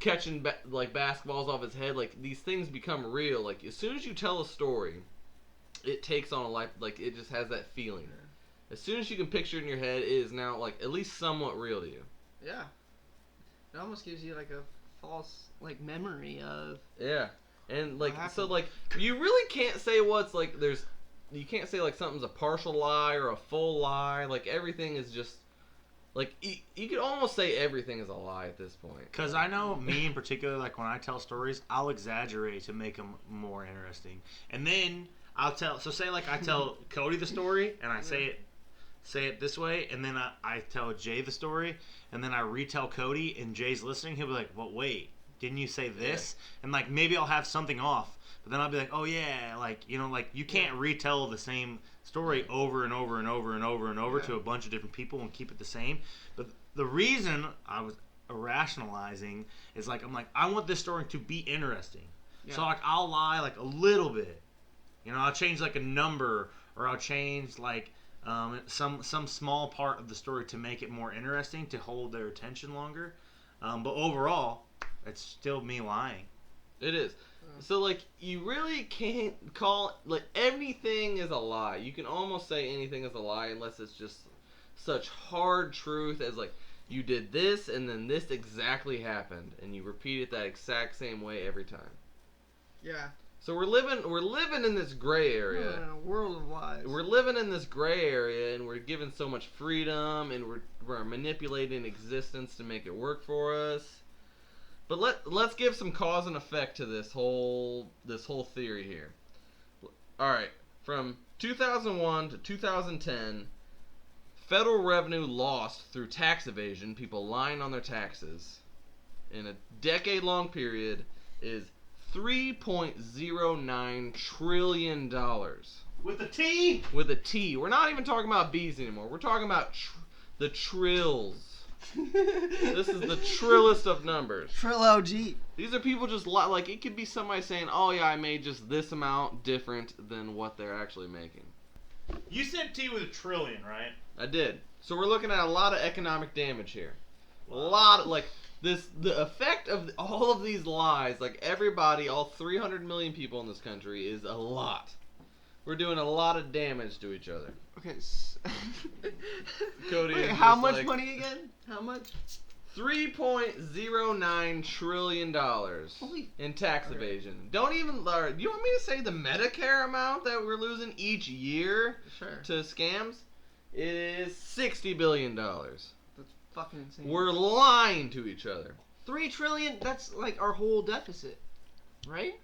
catching like basketballs off his head. Like, these things become real. Like, as soon as you tell a story, it takes on a life. Like, it just has that feeling. As soon as you can picture it in your head, it is now, like, at least somewhat real to you. Yeah. It almost gives you like a false like memory of. Yeah. And, like, What so, happened? like, you really can't say what's, like, you can't say, like, something's a partial lie or a full lie. Like, everything is just, like, you could almost say everything is a lie at this point. Because I know me in particular, like when I tell stories, I'll exaggerate to make them more interesting. And then I'll tell, so say like I tell Cody the story and I say it this way, and then I tell Jay the story, and then I retell Cody, and Jay's listening, he'll be like, well, wait, didn't you say this? And like maybe I'll have something off, but then I'll be like, oh yeah, like, you know, like you can't retell the same story over and over and over and over and over to a bunch of different people and keep it the same. But the reason I was rationalizing is like, I'm like, I want this story to be interesting. Yeah. So like I'll lie like a little bit, you know, I'll change like a number, or I'll change like some small part of the story to make it more interesting, to hold their attention longer. But overall, it's still me lying. It is. So, like, you really can't call, like, anything is a lie. You can almost say anything is a lie unless it's just such hard truth as, like, you did this and then this exactly happened, and you repeat it that exact same way every time. Yeah. So we're living in this gray area. In a world of lies. We're living in this gray area, and we're given so much freedom, and we're manipulating existence to make it work for us. But let's give some cause and effect to this whole theory here. All right, from 2001 to 2010, federal revenue lost through tax evasion, people lying on their taxes, in a decade-long period, is $3.09 trillion. With a T? With a T. We're not even talking about B's anymore. We're talking about the trills. This is the trillest of numbers. Trilogy. These are people just like, it could be somebody saying, oh yeah, I made just this amount different than what they're actually making. You said T with a trillion, right? I did. So we're looking at a lot of economic damage here. A lot of, like, the effect of all of these lies, like everybody, all 300 million people in this country, is a lot. We're doing a lot of damage to each other. Okay. Cody Wait, is how just much like, money again? How much? $3.09 trillion Holy. in tax evasion. Don't even. Do you want me to say the Medicare amount that we're losing each year Sure. to scams? It is $60 billion. That's fucking insane. We're lying to each other. 3 trillion. That's like our whole deficit, right?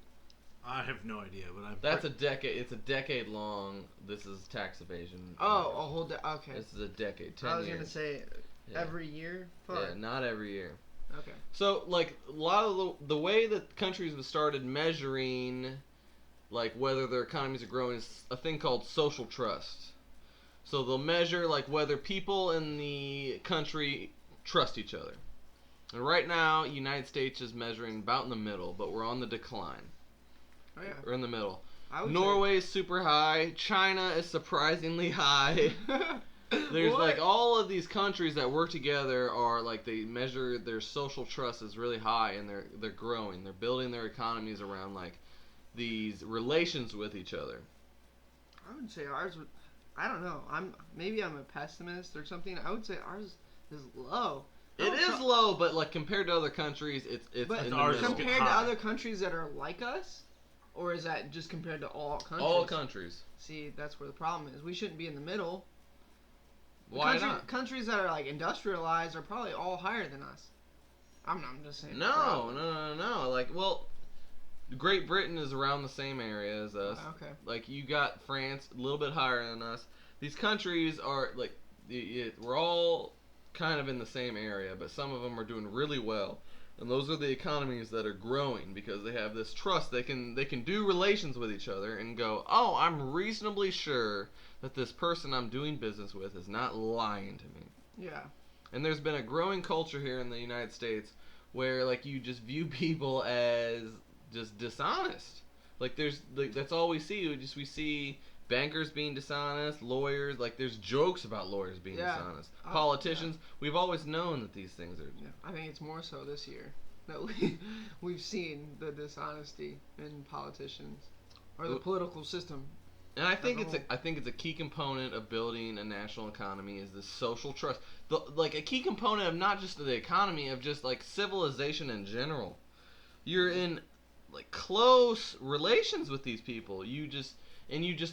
I have no idea, but I'm. That's a decade. It's a decade long. This is tax evasion. Oh, a whole okay. This is a decade. 10 I was years. gonna say every year. Fuck. Yeah, not every year. Okay. So, like, a lot of the way that countries have started measuring, like, whether their economies are growing is a thing called social trust. So they'll measure, like, whether people in the country trust each other. And right now, United States is measuring about in the middle, but we're on the decline. Oh yeah. We're in the middle. Norway is super high. China is surprisingly high. There's What? like all of these countries that work together are like they measure their social trust is really high and they're growing. They're building their economies around like these relations with each other. I would say ours would. I don't know. Maybe I'm a pessimist or something. I would say ours is low. It is low, but like compared to other countries, it's But in the ours middle. compared to high. other countries that are like us, or is that just compared to all countries? All countries. See, that's where the problem is. We shouldn't be in the middle. Why not? Countries that are like industrialized are probably all higher than us. I'm just saying. No. Like, well, Great Britain is around the same area as us. Okay. Like, you got France a little bit higher than us. These countries are like, we're all kind of in the same area, but some of them are doing really well. And those are the economies that are growing because they have this trust. They can do relations with each other and go, oh, I'm reasonably sure that this person I'm doing business with is not lying to me. Yeah. And there's been a growing culture here in the United States where like you just view people as just dishonest. Like that's all we see. We see bankers being dishonest, lawyers, like there's jokes about lawyers being dishonest. Politicians, we've always known that these things are. Yeah. I think it's more so this year that we've seen the dishonesty in politicians or the political system. And I think it's a key component of building a national economy is the social trust. Like a key component of not just the economy, of just like civilization in general. You're in like close relations with these people. You just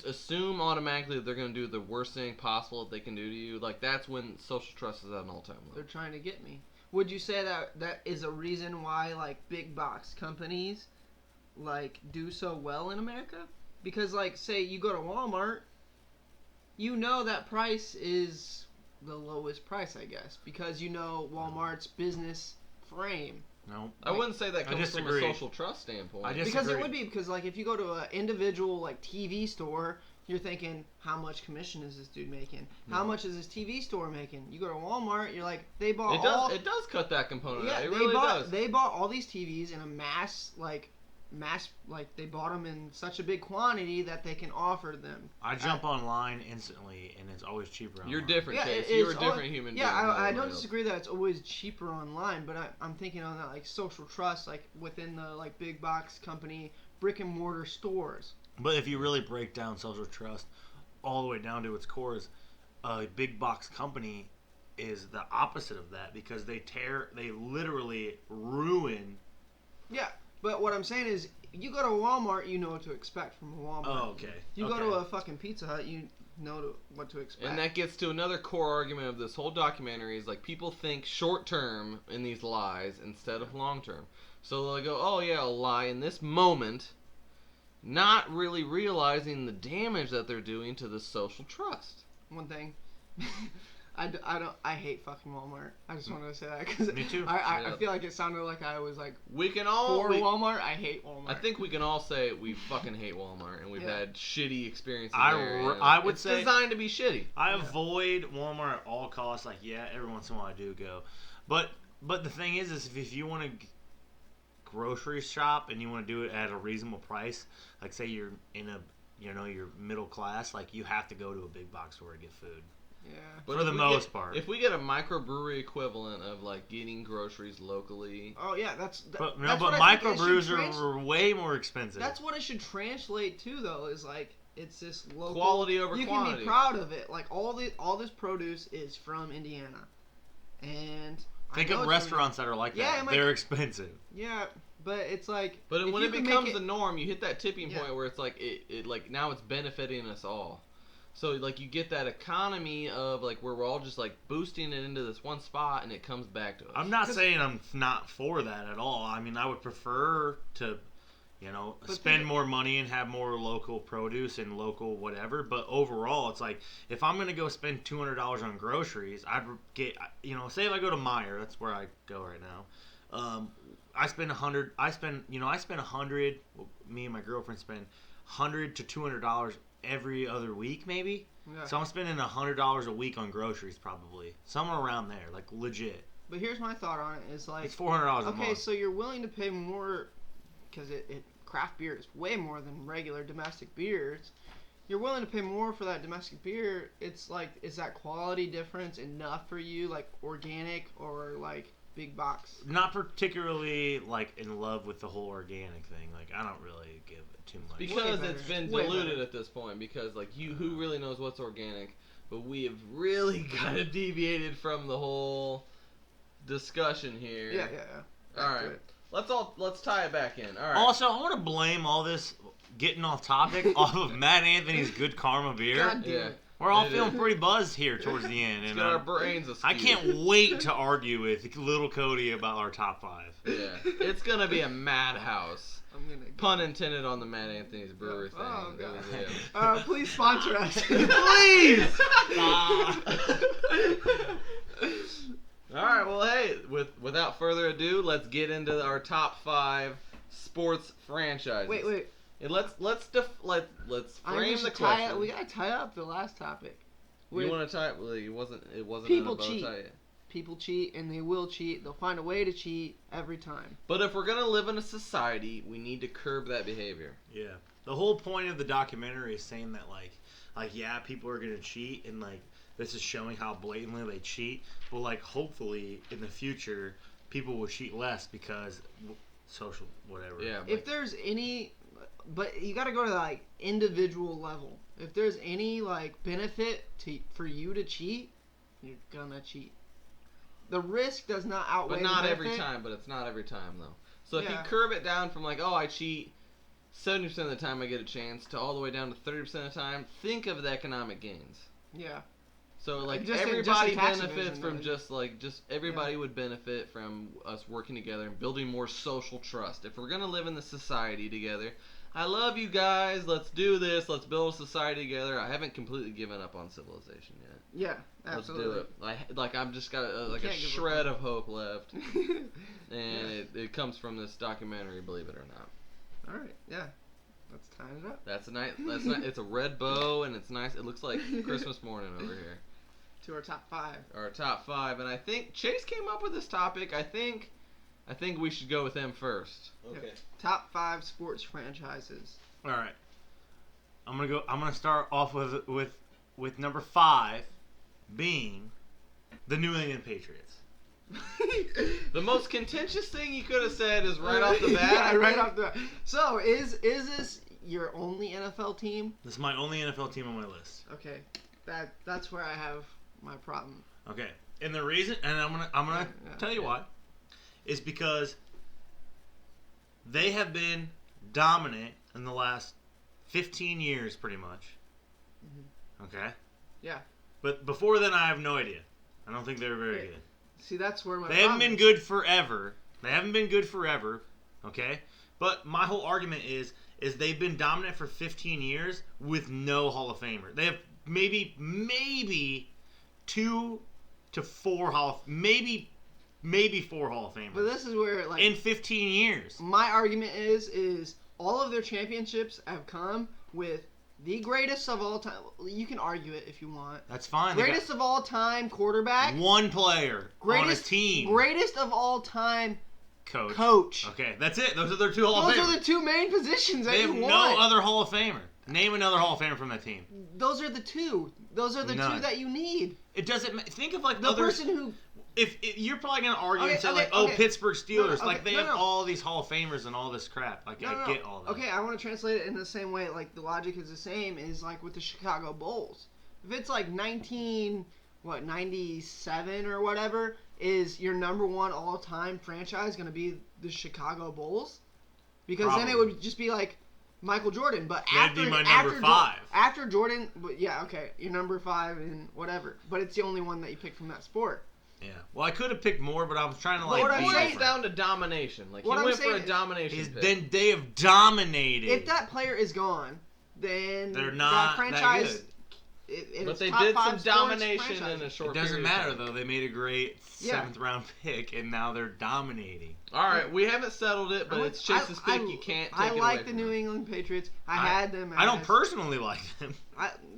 assume automatically that they're going to do the worst thing possible that they can do to you. Like that's when social trust is at an all-time low. They're trying to get me. Would you say that is a reason why like big box companies like do so well in America? Because, like, say you go to Walmart, you know that price is the lowest price, I guess, because you know Walmart's business frame. No. I wouldn't say that comes from a disagree. social trust standpoint. I disagree. Because it would be, because, like, if you go to an individual, like, TV store, you're thinking, how much commission is this dude making? How much is this TV store making? You go to Walmart, you're like, they bought It does cut that component out. It they really bought, does. They bought all these TVs in a mass, they bought them in such a big quantity that they can offer them. I jump online instantly, and it's always cheaper online. You're different, Yeah, Chase. it You're a is different human being. Yeah, I than don't everybody else. disagree that it's always cheaper online, but I'm thinking on that like social trust, like within the like big box company brick and mortar stores. But if you really break down social trust all the way down to its core, is a big box company is the opposite of that because they literally ruin. Yeah, but what I'm saying is, you go to Walmart, you know what to expect from a Walmart. Oh, okay. You go to a fucking Pizza Hut, you know what to expect. And that gets to another core argument of this whole documentary is like people think short term in these lies instead of long term. So they'll go, oh yeah, I'll lie in this moment, not really realizing the damage that they're doing to the social trust. One thing, I hate fucking Walmart. I just wanted to say that because Me too. I feel like it sounded like I was like We can all. Walmart. I hate Walmart. I think we can all say we fucking hate Walmart and we've had shitty experiences there. I would it's say designed to be shitty. I avoid Walmart at all costs. Like, yeah, every once in a while I do go, but the thing is if you want to grocery shop and you want to do it at a reasonable price, like say you're in you're middle class, like you have to go to a big box store to get food. Yeah. But for the most part. If we get a microbrewery equivalent of like getting groceries locally. Oh yeah, that's But what I think it microbrews should are way more expensive. That's what it should translate to, though. Is like it's this local quality over you quantity. You can be proud of it. Like all this produce is from Indiana, and think of restaurants that are like that. They're expensive. Yeah, but it's like. But when it becomes the norm, you hit that tipping point where it's like it like now it's benefiting us all. So like you get that economy of like where we're all just like boosting it into this one spot and it comes back to us. I'm not saying I'm not for that at all. I mean, I would prefer to, You know, But spend think- more money and have more local produce and local whatever. But overall, it's like if I'm gonna go spend $200 on groceries, I'd get, you know, say if I go to Meijer, that's where I go right now. I spend 100. I spend 100. Me and my girlfriend spend $100 to $200 every other week, maybe. Yeah. So I'm spending $100 a week on groceries, probably somewhere around there, like legit. But here's my thought on it: is like, It's $400 a okay, month. so you're willing to pay more because it craft beer is way more than regular domestic beers. You're willing to pay more for that domestic beer. It's like, is that quality difference enough for you, like organic or like big box? Not particularly like in love with the whole organic thing. Like I don't really give it too much. Because better. it's been Way diluted better. at this point. Because like who really knows what's organic? But we have really kind of deviated from the whole discussion here. Yeah. All right. Let's tie it back in. All right. Also, I want to blame all this getting off topic off of Matt Anthony's Good Karma beer. God damn Yeah. it. We're all It feeling is. pretty buzzed here towards the end, Let's and get our brains askew. I can't wait to argue with little Cody about our top 5. Yeah. It's gonna be a madhouse. I'm gonna. Pun intended on the Matt Anthony's Brewery thing. Oh, That God. was it. Please sponsor us. Please. All right. Well, hey, without further ado, let's get into our top 5 sports franchises. Wait. And let's I frame think the we question. we gotta tie up the last topic. You want to tie it? Well, it wasn't People in a bow cheat. tie yet. People cheat, and they will cheat. They'll find a way to cheat every time. But if we're gonna live in a society, we need to curb that behavior. Yeah. The whole point of the documentary is saying that like yeah, people are gonna cheat, and like this is showing how blatantly they cheat. But like hopefully in the future, people will cheat less because social whatever. Yeah. If there's any, but you gotta go to like individual level. If there's any like benefit for you to cheat, you're gonna cheat. The risk does not outweigh. But not the every benefit. time. But it's not every time though. So if Yeah. you curb it down from like, oh, I cheat 70% of the time I get a chance, to all the way down to 30% of the time, think of the economic gains. Yeah. So like Just in everybody tax benefits evasion, from really. just everybody would benefit from us working together and building more social trust. If we're gonna live in the society together, I love you guys. Let's do this. Let's build a society together. I haven't completely given up on civilization yet. Yeah. Absolutely. Let's do it. Like I've just got a can't give up shred on of hope left, and Yeah. it comes from this documentary. Believe it or not. All right. Yeah. Let's tie it up That's a nice. That's not. It's a red bow and it's nice. It looks like Christmas morning over here. to our top 5. Our top 5, and I think Chase came up with this topic. I think we should go with him first. Okay. Top 5 sports franchises. All right. I'm gonna start off with number 5 being the New England Patriots. The most contentious thing you could have said is right off the bat. Yeah, I right think. off the bat. So is this your only NFL team? This is my only NFL team on my list. Okay, that's where I have my problem. Okay, and the reason, and I'm gonna Yeah, tell you yeah. why, is because they have been dominant in the last 15 years, pretty much. Okay. Yeah. But before then, I have no idea. I don't think they were very Yeah. good. See, that's where my They haven't problem been is. good forever. Okay. But my whole argument is they've been dominant for 15 years with no Hall of Famer. They have maybe 2 to 4 maybe 4 Hall of Famers But this is where like in 15 years. my argument is all of their championships have come with the greatest of all time. You can argue it if you want. That's fine. They got Greatest of all time quarterback. one player Greatest on a team. Greatest of all time Coach. coach. Okay, that's it. Those are their 2 Hall of Those Famers. are the 2 main positions that They you have want. no other Hall of Famer. Name another Hall of Famer from that team. Those are the 2. Those are the None. 2 that you need. It doesn't think of like The other. person who If you're probably gonna argue and say Okay, like, okay. Pittsburgh Steelers, No, like okay, they no, have no. all these Hall of Famers and all this crap. Like I get all that. Okay, I want to translate it in the same way. Like the logic is the same. Is like with the Chicago Bulls. If it's like 97 or whatever, is your number 1 all time franchise going to be the Chicago Bulls? Because then it Probably. would just be like Michael Jordan. But That'd after be my number 5. after Jordan, but yeah, okay, your number 5 and whatever. But it's the only one that you pick from that sport. Yeah. Well, I could have picked more, but I was trying to What I'm be saying- It's different. down to domination. Like, What he I'm went for a saying domination pick. Then they have dominated. If that player is gone, then They're that not franchise. that good. But they top did 5 some sports domination franchise. in a short It doesn't period of matter time. though. They made a great Yeah. 7th round pick, and now they're dominating. All right, we haven't settled it, but I- it's Chase's pick. You can't take I it away like the from New him. England Patriots. I had them. I don't as- personally like them.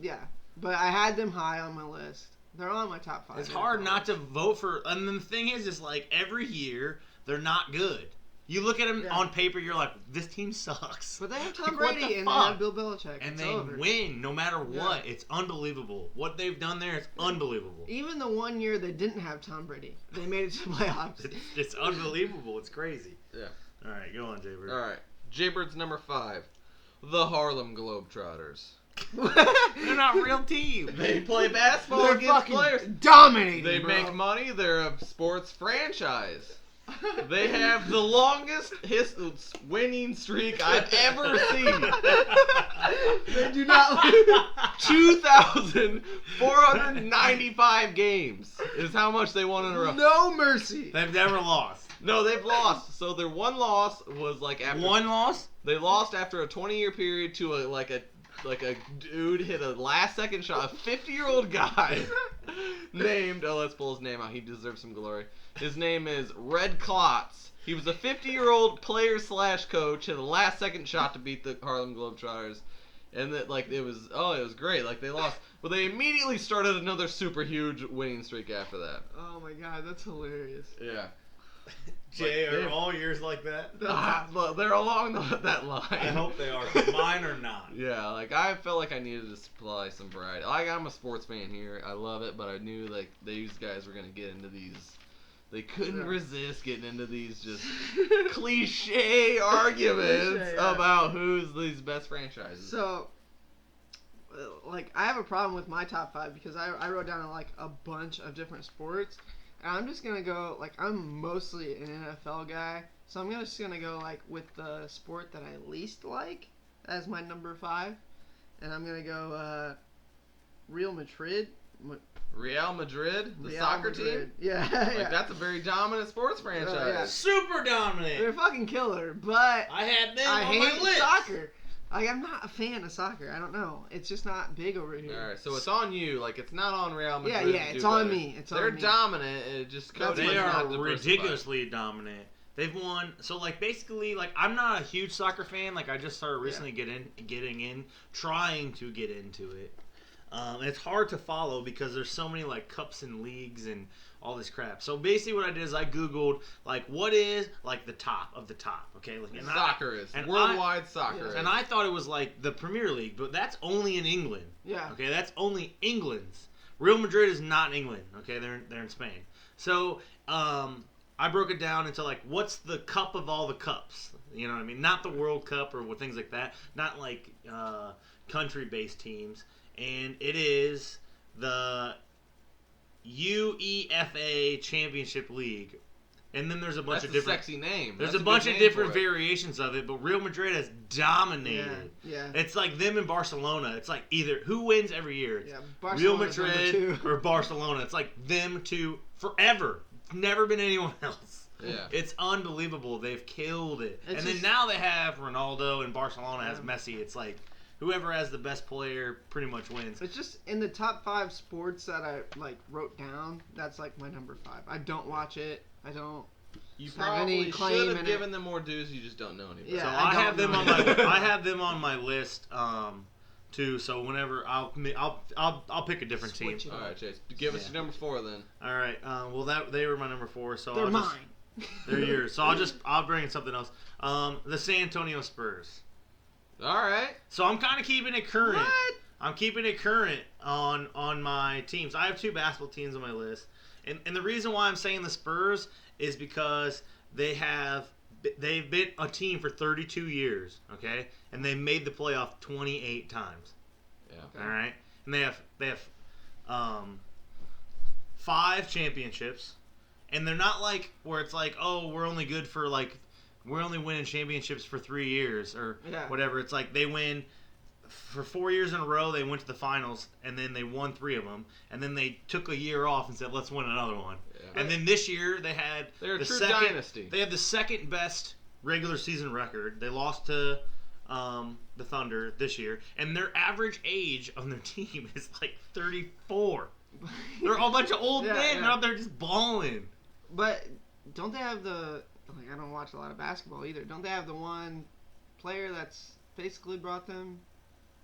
Yeah, but I had them high on my list. They're on my top 5. It's hard not to vote for. And the thing is like every year they're not good. You look at them Yeah. on paper, you're like, this team sucks. But they have Tom Like, what Brady the and they fuck? have Bill Belichick. And It's they over. win no matter what. It's unbelievable. What they've done there is unbelievable. Even the one year they didn't have Tom Brady, they made it to the playoffs. It's unbelievable. It's crazy. Yeah. All right, go on, Jaybird. All right, Jaybird's number 5, the Harlem Globetrotters. They're not a real team. They play basketball They're against fucking players. dominating. They bro. make money. They're a sports franchise. They have the longest winning streak I've ever seen. They do not lose. 2,495 games is how much they won in a row. No mercy. They've never lost. No, they've lost. So their one loss was like after One loss? they lost after a 20-year period to a dude hit a last-second shot. A 50-year-old guy named let's pull his name out. He deserves some glory. His name is Red Klotz. He was a 50-year-old player/coach. Hit a last-second shot to beat the Harlem Globetrotters. And that it was great. Like they lost, but they immediately started another super huge winning streak after that. Oh my god, that's hilarious. Yeah. Jay, Like, are they've- all yours like that? Well, they're along that line. I hope they are. Mine are not. Yeah, I felt like I needed to supply some variety. I'm a sports fan here. I love it, but I knew these guys were gonna get into these. They couldn't resist getting into these just cliche arguments Cliche, yeah. about who's these best franchises. So, I have a problem with my top 5 because I wrote down a bunch of different sports. And I'm just gonna go I'm mostly an NFL guy, so I'm just gonna go with the sport that I least like as my number 5, and I'm gonna go Real Madrid. Real Madrid, the Real soccer Madrid. team. Yeah, yeah. That's a very dominant sports franchise. yeah. Super They're dominant. fucking killer, but I had them I on my hate list. soccer. I'm not a fan of soccer. I don't know. It's just not big over here. All right, so it's on you. It's not on Real Madrid. Yeah, to yeah, do it's on better. me. It's They're on me. dominant. It just That's coaching They is are not diversified. ridiculously dominant. They've won. So basically I'm not a huge soccer fan. I just started recently trying to get into it. And it's hard to follow because there's so many cups and leagues and all this crap. So basically what I did is I Googled what is the top of the top. Okay, Soccer is and worldwide soccer. Yeah. is. And I thought it was the Premier League, but that's only in England. Yeah. Okay, that's only England's. Real Madrid is not in England. Okay, they're in Spain. So I broke it down into what's the cup of all the cups. You know what I mean? Not the World Cup or things like that. Not country-based teams. And it is the UEFA Championship League. And then there's a bunch That's of a different. sexy name. There's That's a bunch good of name different for it. variations of it, but Real Madrid has dominated. Yeah. It's them and Barcelona. It's either who wins every year. It's Yeah. Real Barcelona's number Madrid 2. or Barcelona. It's them two forever. Never been anyone else. Yeah. It's unbelievable. They've killed it. It's and then just- now they have Ronaldo and Barcelona has Yeah. Messi. It's whoever has the best player pretty much wins. It's just in the top 5 sports that I wrote down. That's my number 5. I don't watch it. I don't. You have any probably claim should in have it. given them more dues. You just don't know any better. Yeah. So I I don't have them know. on my list too. So whenever I'll pick a different team. Switch it All up. right, Chase. Give us Yeah. your number 4 then. All right. Well, they were my number 4. So They're I'll just- mine. They're yours. So I'll bring in something else. The San Antonio Spurs. All right. So I'm kind of keeping it current. What? I'm keeping it current on my teams. I have 2 basketball teams on my list, and the reason why I'm saying the Spurs is because they've been a team for 32 years, okay, and they made the playoff 28 times. Yeah. Okay. All right, and they have 5 championships, and they're not where it's oh, we're only good for we're only winning championships for 3 years or Yeah. whatever. It's they win for 4 years in a row, they went to the finals, and then they won 3 of them, and then they took a year off and said, let's win another one. Yeah. And then this year, they're a true dynasty. They have the second best regular season record. They lost to the Thunder this year, and their average age of their team is like 34. They're all a bunch of old men. They're out there just balling. But don't they have the... Like, I don't watch a lot of basketball either. Don't they have the one player that's basically brought them...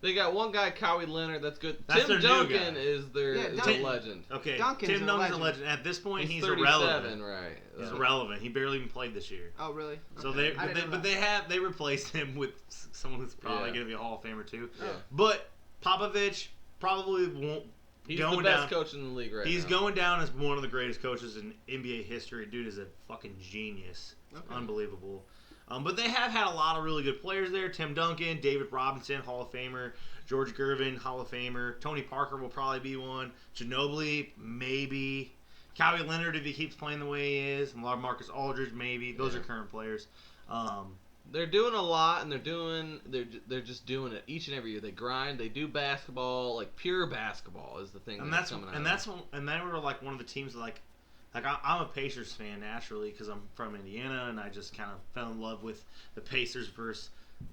They got one guy, Kawhi Leonard, that's good. That's Tim their new Duncan guy. is a legend. Okay, Duncan's Tim a Duncan's legend. a legend. At this point, he's 37, irrelevant. right? He's irrelevant. He barely even played this year. Oh, really? So Okay. they replaced him with someone who's probably Yeah. going to be a Hall of Famer too. Yeah. But Popovich probably won't. He's going the best down, coach in the league right He's now. going down as one of the greatest coaches in NBA history. Dude is a fucking genius. Okay. Unbelievable. But they have had a lot of really good players there. Tim Duncan, David Robinson, Hall of Famer. George Gervin, Hall of Famer. Tony Parker will probably be one. Ginobili, maybe. Kawhi Leonard, if he keeps playing the way he is. Marcus Aldridge, maybe. Those are current players. They're doing a lot, and they're just doing it each and every year. They grind. They do basketball, like pure basketball is the thing. And they were like one of the teams that like I'm a Pacers fan naturally because I'm from Indiana, and I just kind of fell in love with the Pacers versus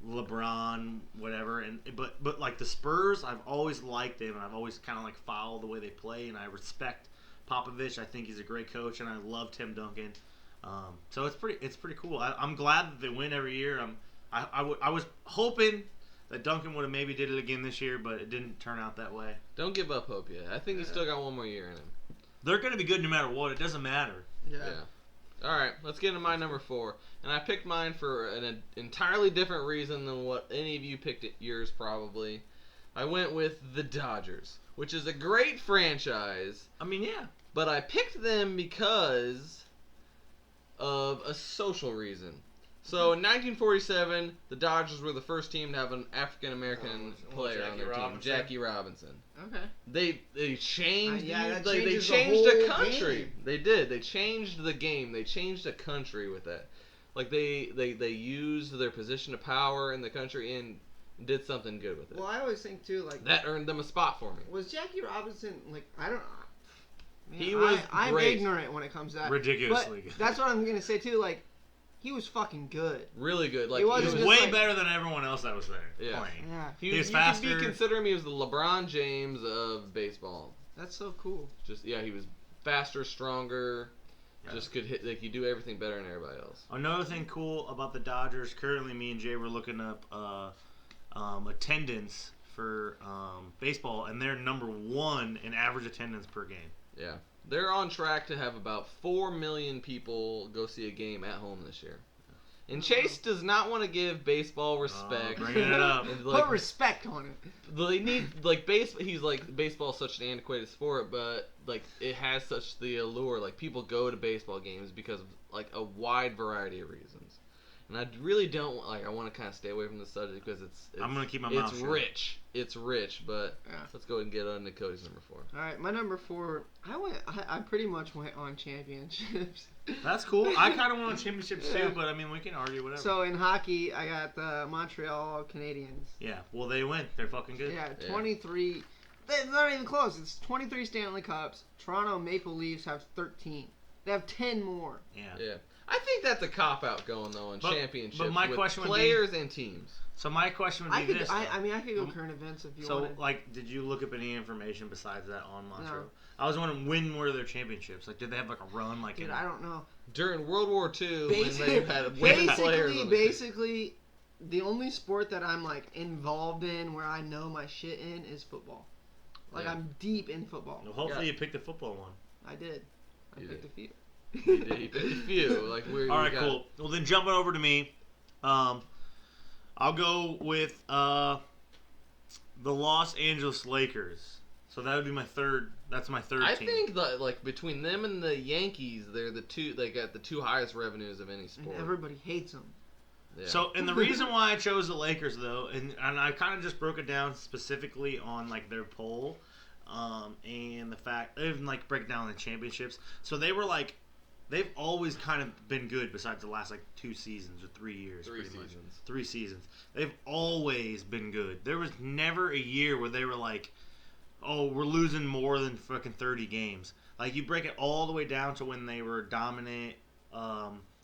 LeBron, whatever. But like the Spurs, I've always liked them, and I've always kind of like followed the way they play, and I respect Popovich. I think he's a great coach, and I love Tim Duncan. So it's pretty cool. I'm glad that they win every year. I was hoping that Duncan would have maybe did it again this year, but it didn't turn out that way. Don't give up hope yet. I think he's still got one more year in him. They're going to be good no matter what. It doesn't matter. Yeah. All right, let's get into my number 4. And I picked mine for an entirely different reason than what any of you picked at yours probably. I went with the Dodgers, which is a great franchise. I mean, yeah. But I picked them because of a social reason. So in 1947, the Dodgers were the first team to have an African American player on their team, Jackie Robinson. Okay. They changed that they changes the changed the whole country. game. They did. They changed the game. They changed the country with that. Like they used their position of power in the country and did something good with it. Well, I always think too, like That earned them a spot for me. was Jackie Robinson like I don't. Man, He was I'm great. ignorant when it comes to that. Ridiculously But good. that's what I'm gonna say too. Like he was fucking good. Really good. Like He He wasn't was just way like- better than everyone else that was there Yeah. playing. Yeah, He was you faster. could be considering he was the LeBron James of baseball. that's so cool. Just he was faster, stronger. Yeah. Just could hit. Like you do everything better than everybody else. Another thing cool about the Dodgers, currently me and Jay were looking up attendance for baseball, and they're number 1 in average attendance per game. Yeah. They're on track to have about 4 million people go see a game at home this year. And Chase does not want to give baseball respect. Bringing it up. And, Put respect on it. They need he's like baseball is such an antiquated sport, but like it has such the allure. Like people go to baseball games because of like a wide variety of reasons. And I really don't like. I want to kind of stay away from the subject because it's I'm gonna keep my mouth It's shut. rich. It's rich, but Yeah. let's go ahead and get on to Cody's number 4. All right, my number 4. I pretty much went on championships. That's cool. I kind of want championships too, but I mean we can argue whatever. So in hockey, I got the Montreal Canadiens. yeah, well they win. They're fucking good. Yeah, 23. They're not even close. It's 23 Stanley Cups. Toronto Maple Leafs have 13. They have 10 more. Yeah. I think that's a cop out going though in But- championships but my with question would be- players and teams. So my question would I be could. this. I though. mean, I could go current events if you So, wanted. like, did you look up any information besides that on Montreal? No. I was wondering when were their championships? Like, did they have like a run? Like, Dude, in, I don't know. During World War II, when Basically, they had women players. on the team. basically, the only sport that I'm like involved in where I know my shit in is football. Like Yeah. I'm deep in football. Well, hopefully you picked the football one. I did. I You picked did. a few. He did. He picked a few. Like where All you right, got- cool. Well, then jumping over to me, I'll go with the Los Angeles Lakers. So that would be my third. That's my third I team. think that like between them and the Yankees, they're the two. They got the 2 highest revenues of any And sport. everybody hates them. Yeah. So, and the reason why I chose the Lakers, though, and I kind of just broke it down specifically on like their poll, and the fact, even like break down the championships. So they were like they've always kind of been good besides the last like 2 seasons or 3 years. 3 pretty much. seasons. 3 seasons. They've always been good. There was never a year where they were like, oh, we're losing more than fucking 30 games. Like, you break it all the way down to when they were dominant,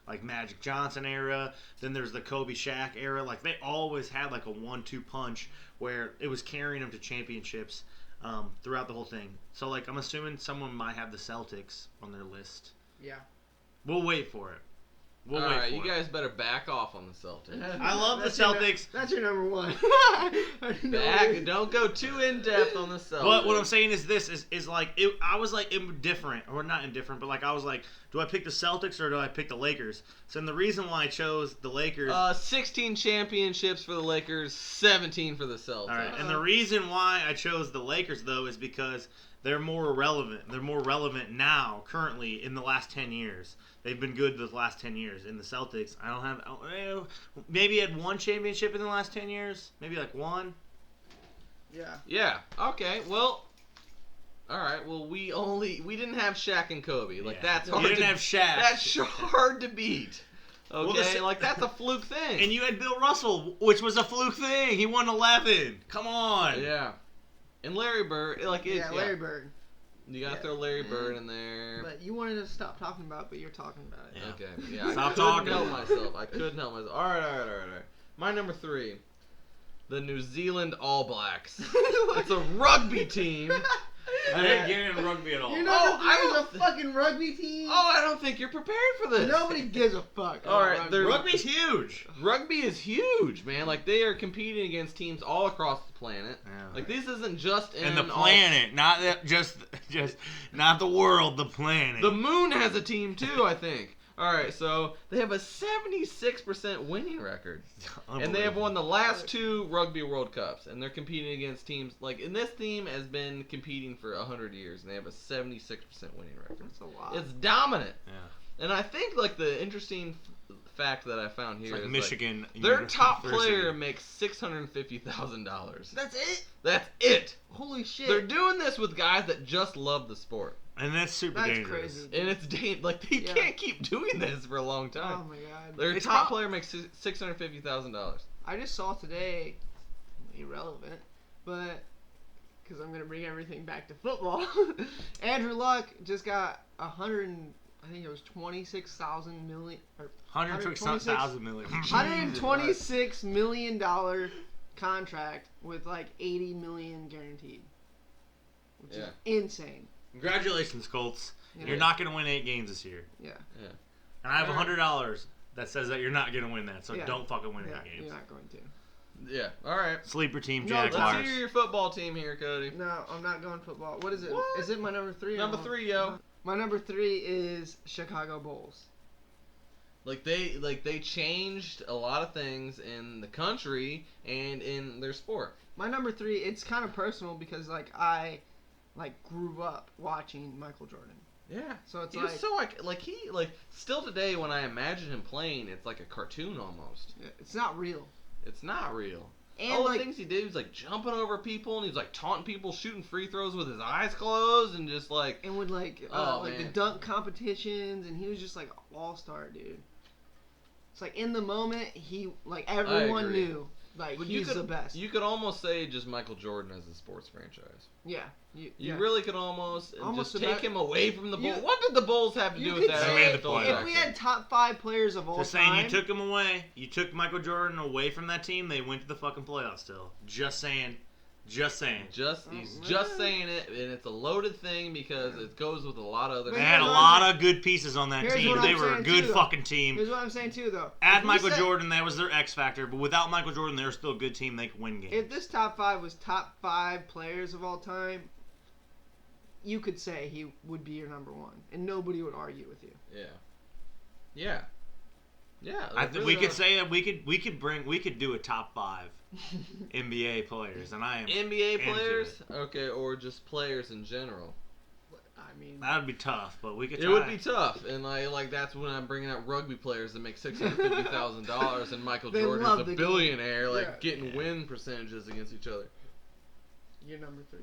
like Magic Johnson era. Then there's the Kobe Shaq era. Like, they always had like a 1-2 punch where it was carrying them to championships throughout the whole thing. So, like, I'm assuming someone might have the Celtics on their list. Yeah. We'll wait for it. We'll All wait right, for you it. guys better back off on the Celtics. I love the That's your Celtics. That's your number one. Don't go too in depth on the Celtics. But what I'm saying is this is like I was like indifferent, or not indifferent, but like I was like, do I pick the Celtics or do I pick the Lakers? So and the reason why I chose the Lakers. 16 championships for the Lakers, 17 for the Celtics. All right, and the reason why I chose the Lakers though is because they're more relevant. They're more relevant now, currently, in the last 10 years. They've been good the last 10 years. In the Celtics, I don't have. Maybe had 1 championship in the last 10 years. Maybe like 1. Yeah. Yeah. Okay. Well. All right. Well, we didn't have Shaq and Kobe. Like Yeah. that's hard. You didn't to, have Shaq. That's hard to beat. Okay. Well, like that's a fluke thing. And you had Bill Russell, which was a fluke thing. He won 11. Come on. Yeah. And Larry Bird, Larry Bird. You gotta throw Larry Bird in there. But you wanted to stop talking about it, but you're talking about it. Yeah. Okay. Yeah. Stop I talking. couldn't help myself. I couldn't help myself. All right. My number 3, the New Zealand All Blacks. It's a rugby team. I didn't get into rugby at all. You're not a fucking rugby team. Oh, I don't think you're prepared for this. Nobody gives a fuck. All right, about they're- Rugby's huge. Rugby is huge, man. Like they are competing against teams all across the planet. Yeah. Like this isn't just in And the planet, not that just not the world, the planet. The moon has a team too, I think. All right, so they have a 76% winning record, and they have won the last 2 Rugby World Cups, and they're competing against teams and this team has been competing for 100 years, and they have a 76% winning record. That's a lot. It's dominant. Yeah. And I think like the interesting fact that I found here It's like is Michigan. like, their top University. player makes $650,000. That's it. That's it. Holy shit. They're doing this with guys that just love the sport, And that's super That's dangerous. crazy. and it's like they Yeah. can't keep doing this for a long Oh time. my god. Their It's top prob- player makes $650,000. I just saw today, irrelevant, but because I'm gonna bring everything back to football. Andrew Luck just got I think it was 26,000 million or 126,000 million. $126 million contract with like 80 million guaranteed, which is insane. Congratulations, Colts. Yeah. You're not going to win 8 games this year. Yeah. And I have $100 that says that you're not going to win that, so Yeah. don't fucking win Yeah, 8 games. you're not going to. Yeah. All right. Sleeper team No, Let's Jaguars. hear your football team here, Cody. No, I'm not going football. What is it? What? Is it my number 3? or Number no? 3, yo. My number 3 is Chicago Bulls. Like they changed a lot of things in the country and in their sport. My number 3, it's kind of personal because I grew up watching Michael Jordan. Yeah. So it's He was so still today when I imagine him playing, it's like a cartoon almost. it's not real. It's not real. And All the things he did, he was like jumping over people and he was like taunting people, shooting free throws with his eyes closed, and just like and with the man. dunk competitions, and he was just like an all-star dude. It's like in the moment he everyone agree. knew like But he's the best. You could almost say just Michael Jordan as a sports franchise. Yeah. You really could almost Almost just about- take him away from the You- Bulls. What did the Bulls have to You do could with that? They say made the Phil playoffs. if Jackson? we had top 5 players of all Just time. saying, you took him away. You took Michael Jordan away from that team. They went to the fucking playoffs still. Just saying. Just saying. He's just saying it, and it's a loaded thing because it goes with a lot of other. They But had a here's lot what of good pieces on that here's team. what They I'm were a saying good too, though. fucking team. Here's what I'm saying too, though. Add If we Michael said- Jordan, that was their X factor. But without Michael Jordan, they're still a good team. They could win games. If this top 5 was top 5 players of all time, you could say he would be your number 1, and nobody would argue with you. Yeah. We could say that we could do a top 5 NBA players, and I am NBA into players, it. okay, or just players in general. I mean, That would be tough, but we could. It Try. would be tough, and like that's when I'm bringing out rugby players that make $650,000, and Michael They Jordan's love a the game. billionaire, like Yeah. getting win percentages against each other. you're number 3.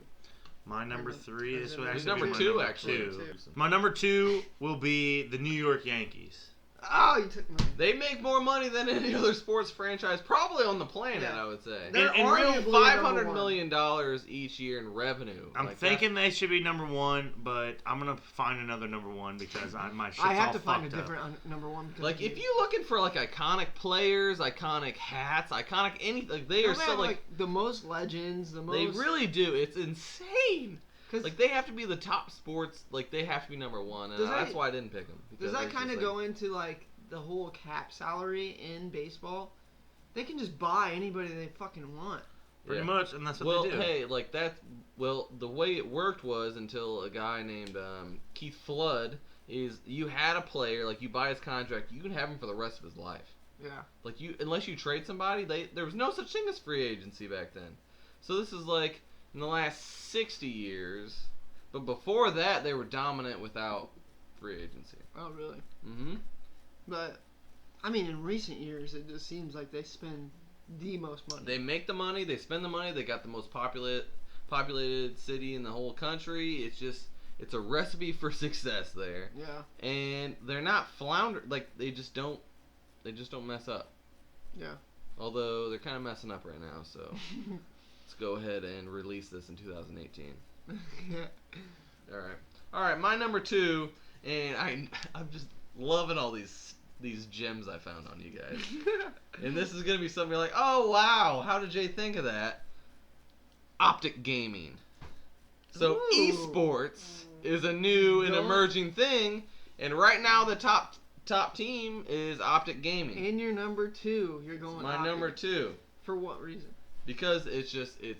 My number three. This would He's actually number be my two, number actually. two. My number two will be the New York Yankees. Oh, you took mine. They make more money than any other sports franchise, probably on the planet. Yeah. I would say. They're And real arguably $500 number one. million each year in revenue. I'm Like, thinking they should be number one, but I'm gonna find another number one because my shit's I have all to find a fucked up. different number one. Because Like if you're looking for like iconic players, iconic hats, iconic anything, like they are so like the most legends, the most. they really do. It's insane. 'Cause Like they have to be the top sports. Like they have to be number one, and Does that's that- why I didn't pick them. does that kind of go into like the whole cap salary in baseball? They can just buy anybody they fucking want. Pretty Yeah. much, and that's what Well, they do. hey, like that. Well, the way it worked was until a guy named Keith Flood is you had a player like you buy his contract, you can have him for the rest of his life. Yeah. Like you, unless you trade somebody, there was no such thing as free agency back then. So this is like in the last 60 years, but before that they were dominant without free agency. Oh, really? Mm-hmm. But I mean, in recent years, it just seems like they spend the most money. They make the money, they spend the money, they got the most populated city in the whole country. It's a recipe for success there. Yeah. And they're not flounder like they just don't mess up. Yeah. Although they're kind of messing up right now, so let's go ahead and release this in 2018. All right, my number two, and I'm just loving all these gems I found on you guys. And this is gonna be something you're like, oh wow, how did Jay think of that? Optic gaming. So Ooh. esports is a new and Don't- emerging thing, and right now the top team is Optic Gaming. In your number two, you're going. My Optic. number two. For what reason? Because it's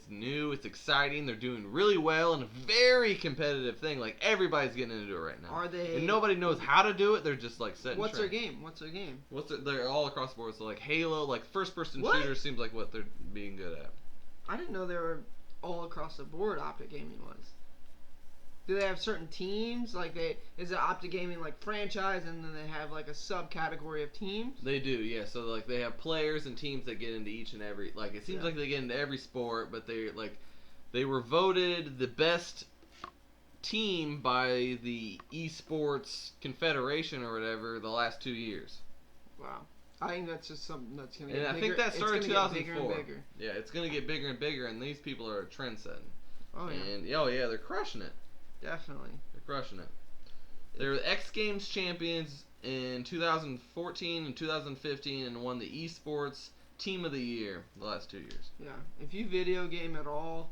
new, it's exciting, they're doing really well, and a very competitive thing. Like everybody's getting into it right now. Are they? And nobody knows how to do it. They're just like setting. What's their trends. game? What's their game? They're all across the board. So like Halo, like first-person What? shooter seems like what they're being good at. I didn't know they were all across the board. Optic Gaming was. Do they have certain teams? Like is it Optic Gaming like franchise, and then they have like a subcategory of teams? They do, yeah. So like they have players and teams that get into each and every. Like it seems Yeah. like they get into every sport, but they were voted the best team by the Esports Confederation or whatever the last 2 years. Wow. I think that's just something that's gonna And get I bigger. think that It's started in gonna get 2004. bigger and bigger. Yeah, it's gonna get bigger and bigger, and these people are trendsetting. Oh yeah, And oh yeah, they're crushing it. definitely. They're crushing it. They were the X Games champions in 2014 and 2015, and won the Esports Team of the Year the last 2 years. Yeah. If you video game at all,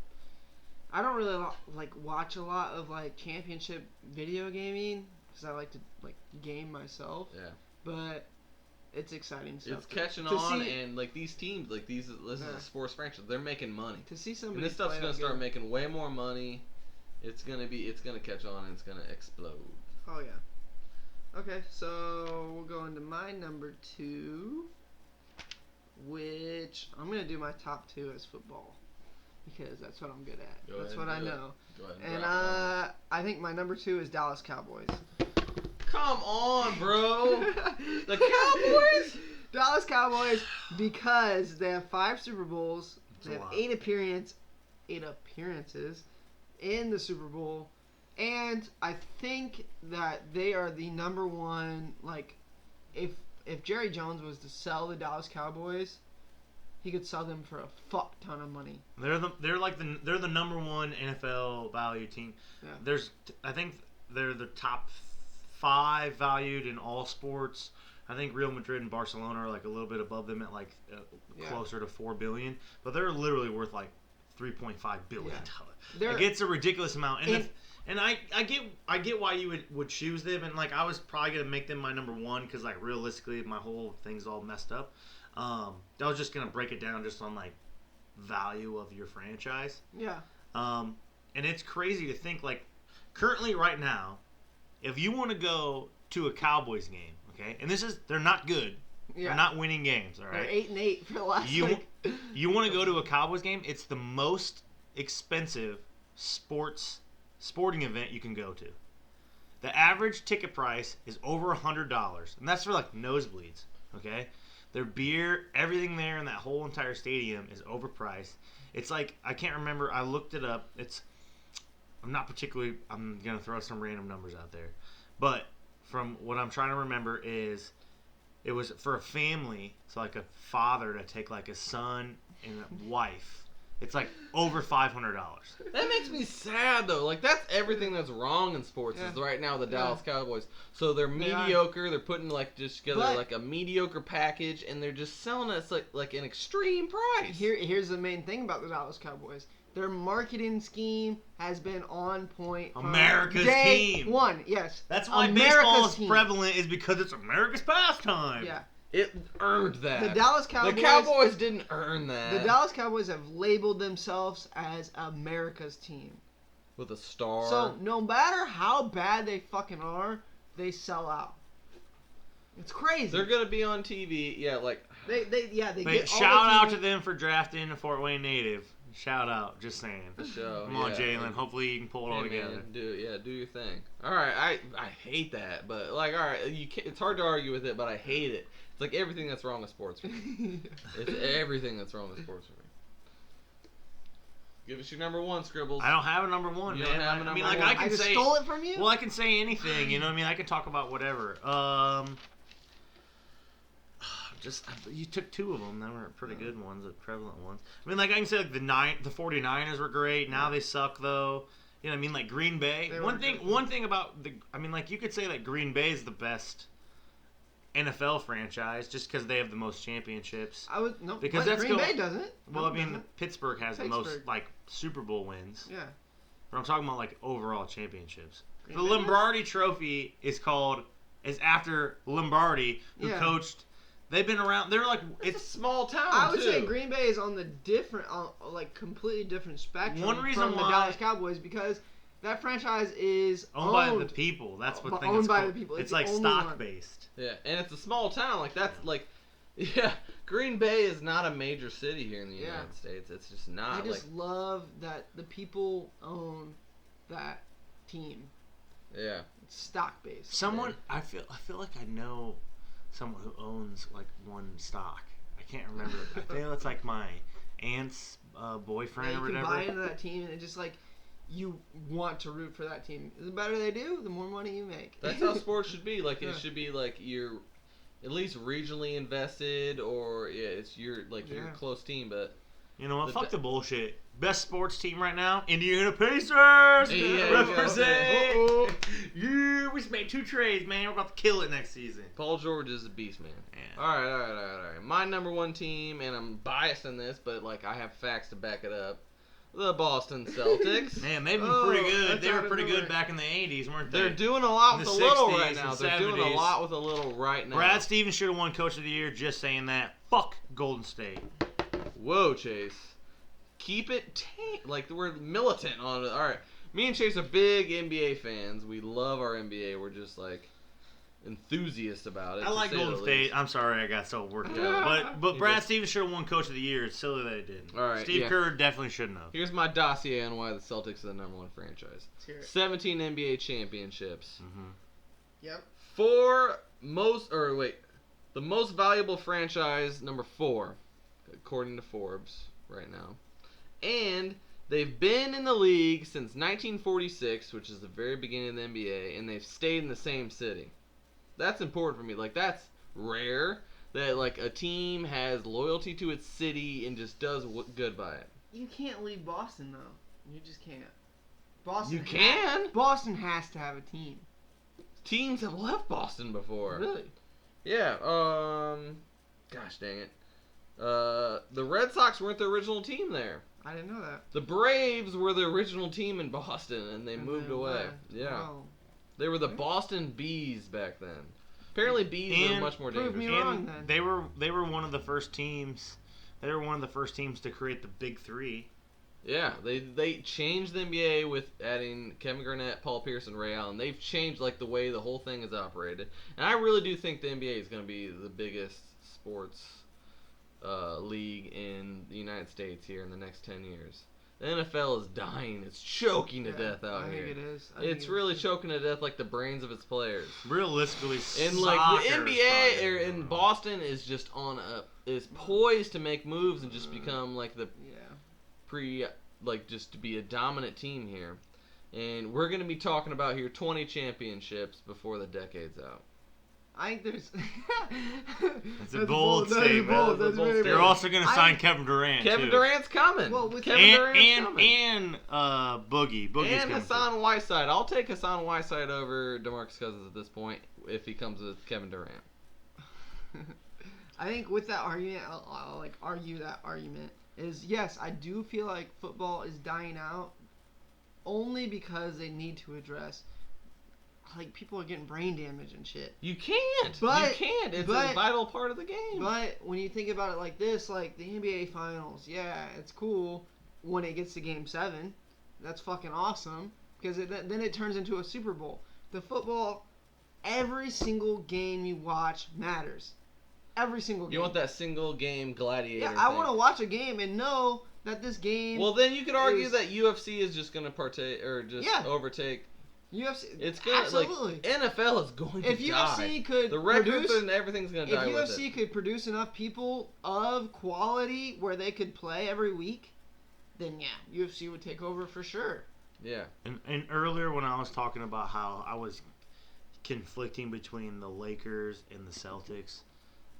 I don't really like watch a lot of like championship video gaming because I like to like game myself. Yeah. But it's exciting stuff. It's catching to on, see- and like these teams, like this is Yeah. a sports franchise. They're making money, To see and somebody this stuff's play gonna that start game- making way more money. It's gonna catch on, and it's gonna explode. Oh yeah. Okay, so we'll go into my number two, which I'm gonna do my top two as football because that's what I'm good at. Go That's ahead what and I do it. know. Go ahead And drop it. I think my number two is Dallas Cowboys. Come on, bro. The Cowboys. Dallas Cowboys because they have 5 Super Bowls. That's They a have lot. 8 appearances in the Super Bowl, and I think that they are the number one. Like, if Jerry Jones was to sell the Dallas Cowboys, he could sell them for a fuck ton of money. They're the number one NFL value team. Yeah. I think they're the top 5 valued in all sports. I think Real Madrid and Barcelona are like a little bit above them at like Yeah. closer to $4 billion, but they're literally worth like $3.5 billion. They're- Like it's a ridiculous amount, And- and I get why you would choose them, and like I was probably gonna make them my number one because like realistically my whole thing's all messed up. I was just gonna break it down just on like value of your franchise. Yeah. And it's crazy to think like currently right now, if you want to go to a Cowboys game, okay, and they're not good, Yeah. they're not winning games, all They're right. 8-8 for the last. You want to go to a Cowboys game? It's the most expensive sporting event you can go to. The average ticket price is over $100, and that's for like nosebleeds. Okay, their beer, everything there in that whole entire stadium is overpriced. It's like I can't remember. I looked it up. It's I'm gonna throw some random numbers out there, but from what I'm trying to remember is it was for a family, so like a father to take like a son and a wife. It's like over $500. That makes me sad though. Like that's everything that's wrong in sports is right now the Dallas Cowboys. So they're mediocre. They're putting like just together like a mediocre package, and they're just selling us like an extreme price. Here's the main thing about the Dallas Cowboys. Their marketing scheme has been on point. America's day team. One, yes. That's why baseball is prevalent, is because it's America's pastime. Yeah. It earned that. The Dallas Cowboys. The Cowboys didn't earn that. The Dallas Cowboys have labeled themselves as America's team. With a star. So no matter how bad they fucking are, they sell out. It's crazy. They're gonna be on TV. Yeah, like they get shout all out the to them for drafting a Fort Wayne native. Shout out, just saying. The show. Come on, Jalen. Hopefully you can pull it all together. Man, do your thing. All right, I hate that, but like, all right, it's hard to argue with it, but I hate it. It's like everything that's wrong with sports for me. It's everything that's wrong with sports for me. Give us your number one, Scribbles. I don't have a number one, You man. don't have a I mean, number like one. I can just say. stole it from you. Well, I can say anything. You know what I mean? I can talk about whatever. Just you took two of them. They were pretty good ones, the prevalent ones. I mean, like I can say, like the 49ers were great. Now they suck though. You know what I mean? Like Green Bay. One thing about I mean, like you could say that Green Bay is the best NFL franchise just because they have the most championships. Because Green Bay doesn't. Well, I mean, Pittsburgh has the most like Super Bowl wins. Yeah. But I'm talking about like overall championships. Green The Bay Lombardi Trophy is after Lombardi, who coached. They've been around. They're like it's a small town. I would say Green Bay is on the completely different spectrum from the Dallas Cowboys because that franchise is owned by the people. That's what thing owned is by called. the people. It's like stock based. Yeah, and it's a small town. Like that's like, yeah. Green Bay is not a major city here in the United States. It's just not. I just love that the people own that team. Yeah. It's stock based. I feel like I know someone who owns like one stock. I can't remember. I feel it's like my aunt's boyfriend or whatever. You can buy into that team, and it's just like you want to root for that team. The better they do, the more money you make. That's how sports should be. Like it should be like you're at least regionally invested, or it's your your close team. But you know what? Fuck the bullshit. Best sports team right now, Indiana Pacers. Represent. Yeah, we just made 2 trades, man. We're about to kill it next season. Paul George is a beast, man. Yeah. All right. My number one team, and I'm biased in this, but like I have facts to back it up. The Boston Celtics. Man, they've been pretty good. They were pretty good back in the 80s, weren't they? They're doing a lot with a little 60s right now. and They're doing a 70s. lot with a little right now. Brad Stevens should have won Coach of the Year. Just saying that. Fuck Golden State. Whoa, Chase. Keep it like we're militant on it. All right, me and Chase are big NBA fans. We love our NBA. We're just like enthusiasts about it. I like Golden State. I'm sorry I got so worked out. But Brad Stevens should have won Coach of the Year. It's silly that he didn't. All right, Steve Kerr definitely shouldn't have. Here's my dossier on why the Celtics are the number one franchise. 17 NBA championships. Mm-hmm. Yep. The most valuable franchise, number 4, according to Forbes right now. And they've been in the league since 1946, which is the very beginning of the NBA, and they've stayed in the same city. That's important for me. Like, that's rare that, like, a team has loyalty to its city and just does good by it. You can't leave Boston, though. You just can't. Boston. You can? Boston has to have a team. Teams have left Boston before. Really? Yeah. Gosh dang it. The Red Sox weren't the original team there. I didn't know that. The Braves were the original team in Boston, and they moved away. Yeah. Wow. They were the Boston Bees back then. Apparently, bees were much more dangerous. Prove me wrong, then. They were one of the first teams. They were one of the first teams to create the Big Three. Yeah, they changed the NBA with adding Kevin Garnett, Paul Pierce, and Ray Allen. They've changed like the way the whole thing is operated, and I really do think the NBA is going to be the biggest sports league in the United States here in the next 10 years. The NFL is dying. It's choking to death out here. I think it is. It's really choking to death like the brains of its players. And Realistically, like the NBA in Boston is just is poised to make moves and just become like just to be a dominant team here. And we're going to be talking about here 20 championships before the decade's out. I think there's. That's a bold statement. That's very They're bold. also going to sign Kevin Durant. Kevin too. Durant's coming. Well, with Kevin Durant's coming. And Boogie. Boogie's And coming. Hassan Whiteside. I'll take Hassan Whiteside over DeMarcus Cousins at this point if he comes with Kevin Durant. I think with that argument, I'll like argue that argument is yes, I do feel like football is dying out only because they need to address like people are getting brain damage and shit. You can't. It's a vital part of the game. But when you think about it like this, like the NBA Finals, yeah, it's cool when it gets to Game 7. That's fucking awesome because then it turns into a Super Bowl. The football, every single game you watch matters. Every single game. You want that single game gladiator Yeah, I thing. want to watch a game and know that this game. Well, then you could argue that UFC is just going to partake or just overtake. UFC. It's gonna absolutely. like NFL is going to if die. UFC could the records produce, and everything's going to die if with UFC it. could produce enough people of quality where they could play every week, then yeah, UFC would take over for sure. Yeah. And earlier when I was talking about how I was conflicting between the Lakers and the Celtics,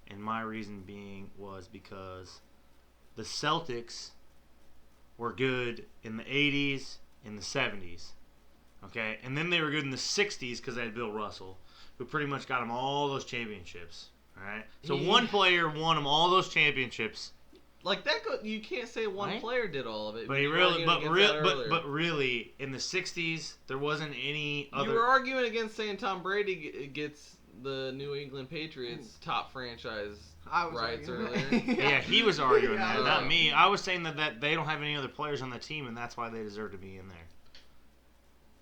and my reason being was because the Celtics were good in the 80s and the 70s. Okay, and then they were good in the 60s because they had Bill Russell, who pretty much got them all those championships. All right, so one player won them all those championships. Like that, you can't say one player did all of it. But really, in the 60s, there wasn't any other. You were arguing against saying Tom Brady gets the New England Patriots top franchise rights earlier. Yeah, he was arguing that, not me. I was saying that they don't have any other players on the team, and that's why they deserve to be in there.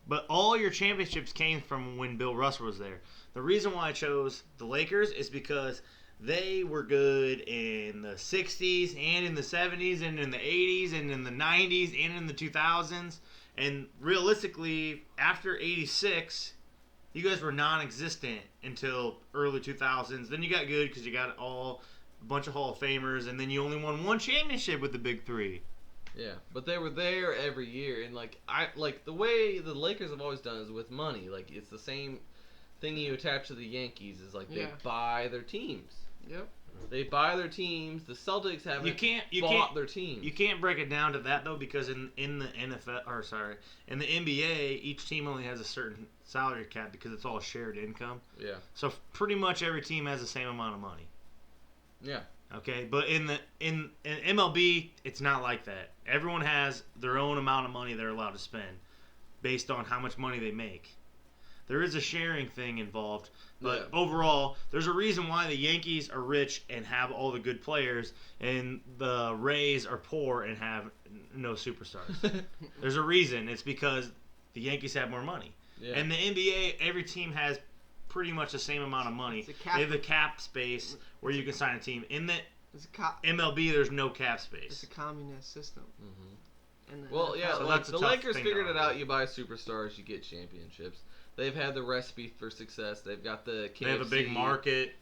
But all your championships came from when Bill Russell was there. The reason why I chose the Lakers is because they were good in the 60s and in the 70s and in the 80s and in the 90s and in the 2000s. And realistically, after 86, you guys were non-existent until early 2000s. Then you got good because you got a bunch of Hall of Famers, and then you only won one championship with the Big Three. Yeah, but they were there every year, and the way the Lakers have always done is with money. Like it's the same thing you attach to the Yankees is like they buy their teams. Yep. They buy their teams. The Celtics haven't bought their teams. You can't break it down to that though, because in the in the NBA, each team only has a certain salary cap because it's all shared income. Yeah. So pretty much every team has the same amount of money. Yeah. Okay, but in MLB, it's not like that. Everyone has their own amount of money they're allowed to spend based on how much money they make. There is a sharing thing involved, but overall, there's a reason why the Yankees are rich and have all the good players, and the Rays are poor and have no superstars. There's a reason. It's because the Yankees have more money. Yeah. And the NBA, every team has pretty much the same amount of money. They have the cap space where you can sign a team. In the MLB, there's no cap space. It's a communist system. Mm-hmm. Well, yeah, so like the Lakers figured it out. You buy superstars, you get championships. They've had the recipe for success. They've got the KFC they have a big market.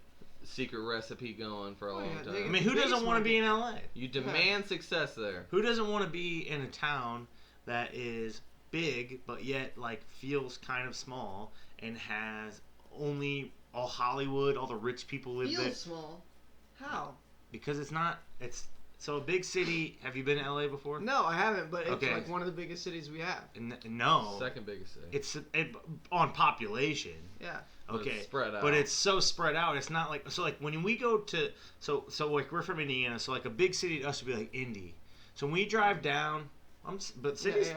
Secret recipe going for a long time. I mean, who doesn't want to be in LA? You demand success there. Who doesn't want to be in a town that is big but yet like feels kind of small and has only all Hollywood, all the rich people live there? Feels small. How? Because it's not. It's so a big city. Have you been to LA before? No, I haven't. But it's like one of the biggest cities we have. No, second biggest city. It's on population. Yeah. Okay. It's spread out. But it's so spread out. It's not like like when we go to so like we're from Indiana, so like a big city to us would be like Indy. So when we drive down. But cities,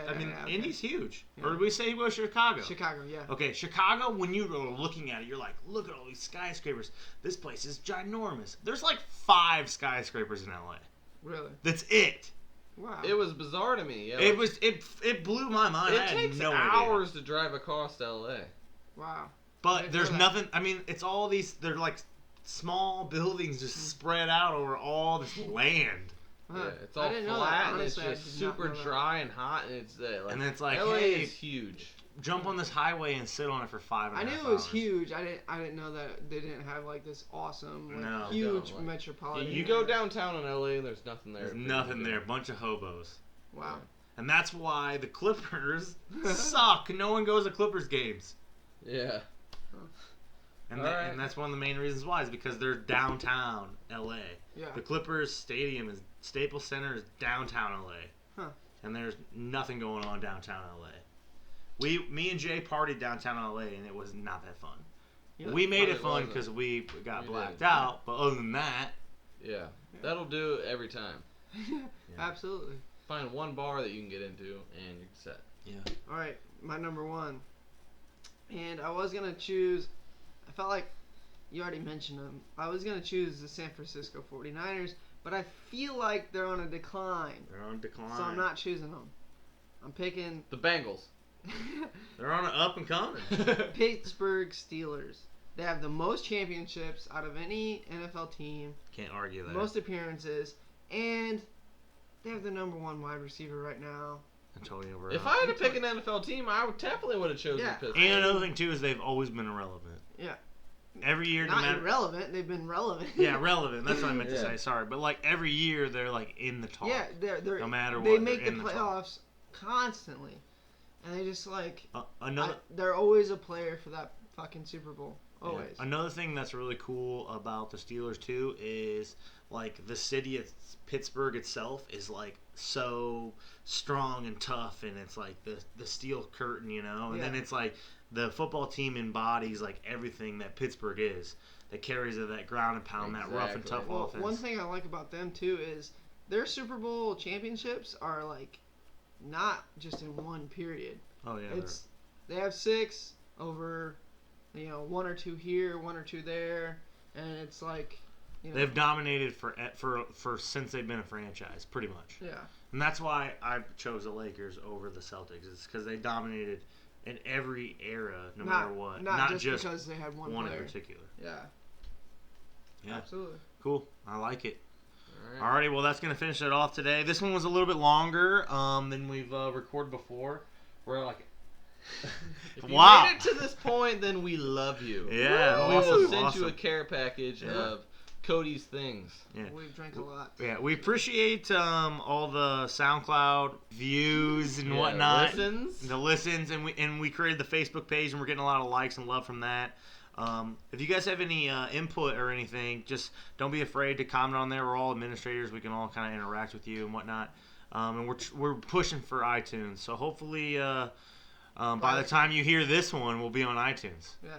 Indy's huge. Yeah. Or did we say go to Chicago? Chicago, yeah. Okay, Chicago, when you are looking at it, you're like, look at all these skyscrapers. This place is ginormous. There's like 5 skyscrapers in LA. Really? That's it. Wow. It was bizarre to me. Yeah, it blew my mind. It takes hours to drive across to LA. Wow. But there's nothing, I mean, it's all these, they're like small buildings just spread out over all this land. Yeah, it's all flat and it's just super dry and hot, and it's like LA is huge. Jump on this highway and sit on it for 5 I knew it was huge. I didn't know that they didn't have like this awesome, huge metropolitan. You go downtown in LA and there's nothing there. There's nothing there. A bunch of hobos. Wow. And that's why the Clippers suck. No one goes to Clippers games. Yeah. And, Alright. and that's one of the main reasons why is because they're downtown LA. Yeah. The Clippers stadium is Staples Center is downtown LA. Huh. And there's nothing going on downtown LA. Me and Jay partied downtown LA and it was not that fun. Yeah, we made it probably fun wasn't. because we got We blacked did. out, but other than that, Yeah. That'll do it every time. Absolutely. Find one bar that you can get into and you're set. All right, my number one. And I was going to choose, I felt like you already mentioned them. I was going to choose the San Francisco 49ers, but I feel like they're on a decline. they're on decline. So I'm not choosing them. I'm picking The Bengals. They're on an up and coming. Pittsburgh Steelers. They have the most championships out of any NFL team, Can't argue that. most appearances, and they have the number one wide receiver right now. Antonio Brown. If I had to pick an NFL team, I would definitely would have chosen Yeah. Pittsburgh. And another thing too is they've always been irrelevant. Yeah. Every year, no Not matter. irrelevant, they've been relevant. Yeah, relevant. That's what I meant to Yeah. say. Sorry, but like every year they're like in the talk. Yeah, they're No matter they what, make they're the in the talk. playoffs constantly, and they just like Another they're always a player for that fucking Super Bowl. Always. Another thing that's really cool about the Steelers too is like the city of Pittsburgh itself is like so strong and tough, and it's like the steel curtain, you know. And then Yeah. it's like the football team embodies like everything that Pittsburgh is. That carries that ground and pound, that rough and Exactly. tough Well, offense. one thing I like about them too is their Super Bowl championships are like not just in one period. Oh yeah, It's they have 6 over, 1 or 2 here, 1 or 2 there, and it's like, they've dominated for since they've been a franchise, pretty much. yeah. And that's why I chose the Lakers over the Celtics. It's because they dominated in every era, no matter what. Not just because they had one in player. particular. Yeah. Yeah. Absolutely. Cool. I like it. All right. Alrighty, well, that's going to finish it off today. This one was a little bit longer than we've recorded before. We're like... If you Wow. made it to this point, then we love you. Yeah, We will awesome, send you a awesome. care package Yeah. of Cody's things. Yeah. We've drank a lot. Yeah, we appreciate all the SoundCloud views and whatnot. Listens. The listens, and we created the Facebook page, and we're getting a lot of likes and love from that. If you guys have any input or anything, just don't be afraid to comment on there. We're all administrators. We can all kind of interact with you and whatnot. And we're pushing for iTunes. So hopefully by the time you hear this one, we'll be on iTunes. Yeah.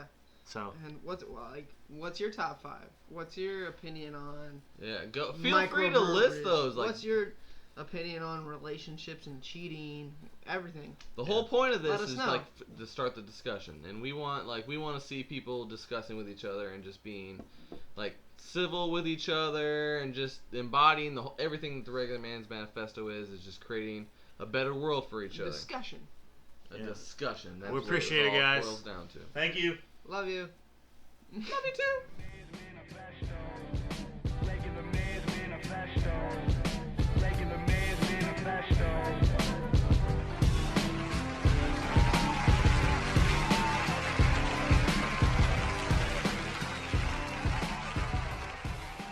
So And what's your top 5? What's your opinion on Yeah, go. Feel free to list microbreweries? those. Like What's your opinion on relationships and cheating? Everything. the whole point of Let this us is know. like to start the discussion, and we want to see people discussing with each other and just being like civil with each other and just embodying everything that the regular man's manifesto is just creating a better world for each other. Discussion. A Yeah. discussion. That's We what appreciate it, all guys. Boils down to. thank you. Love you. Love you too. Manifesto, regular man's manifesto.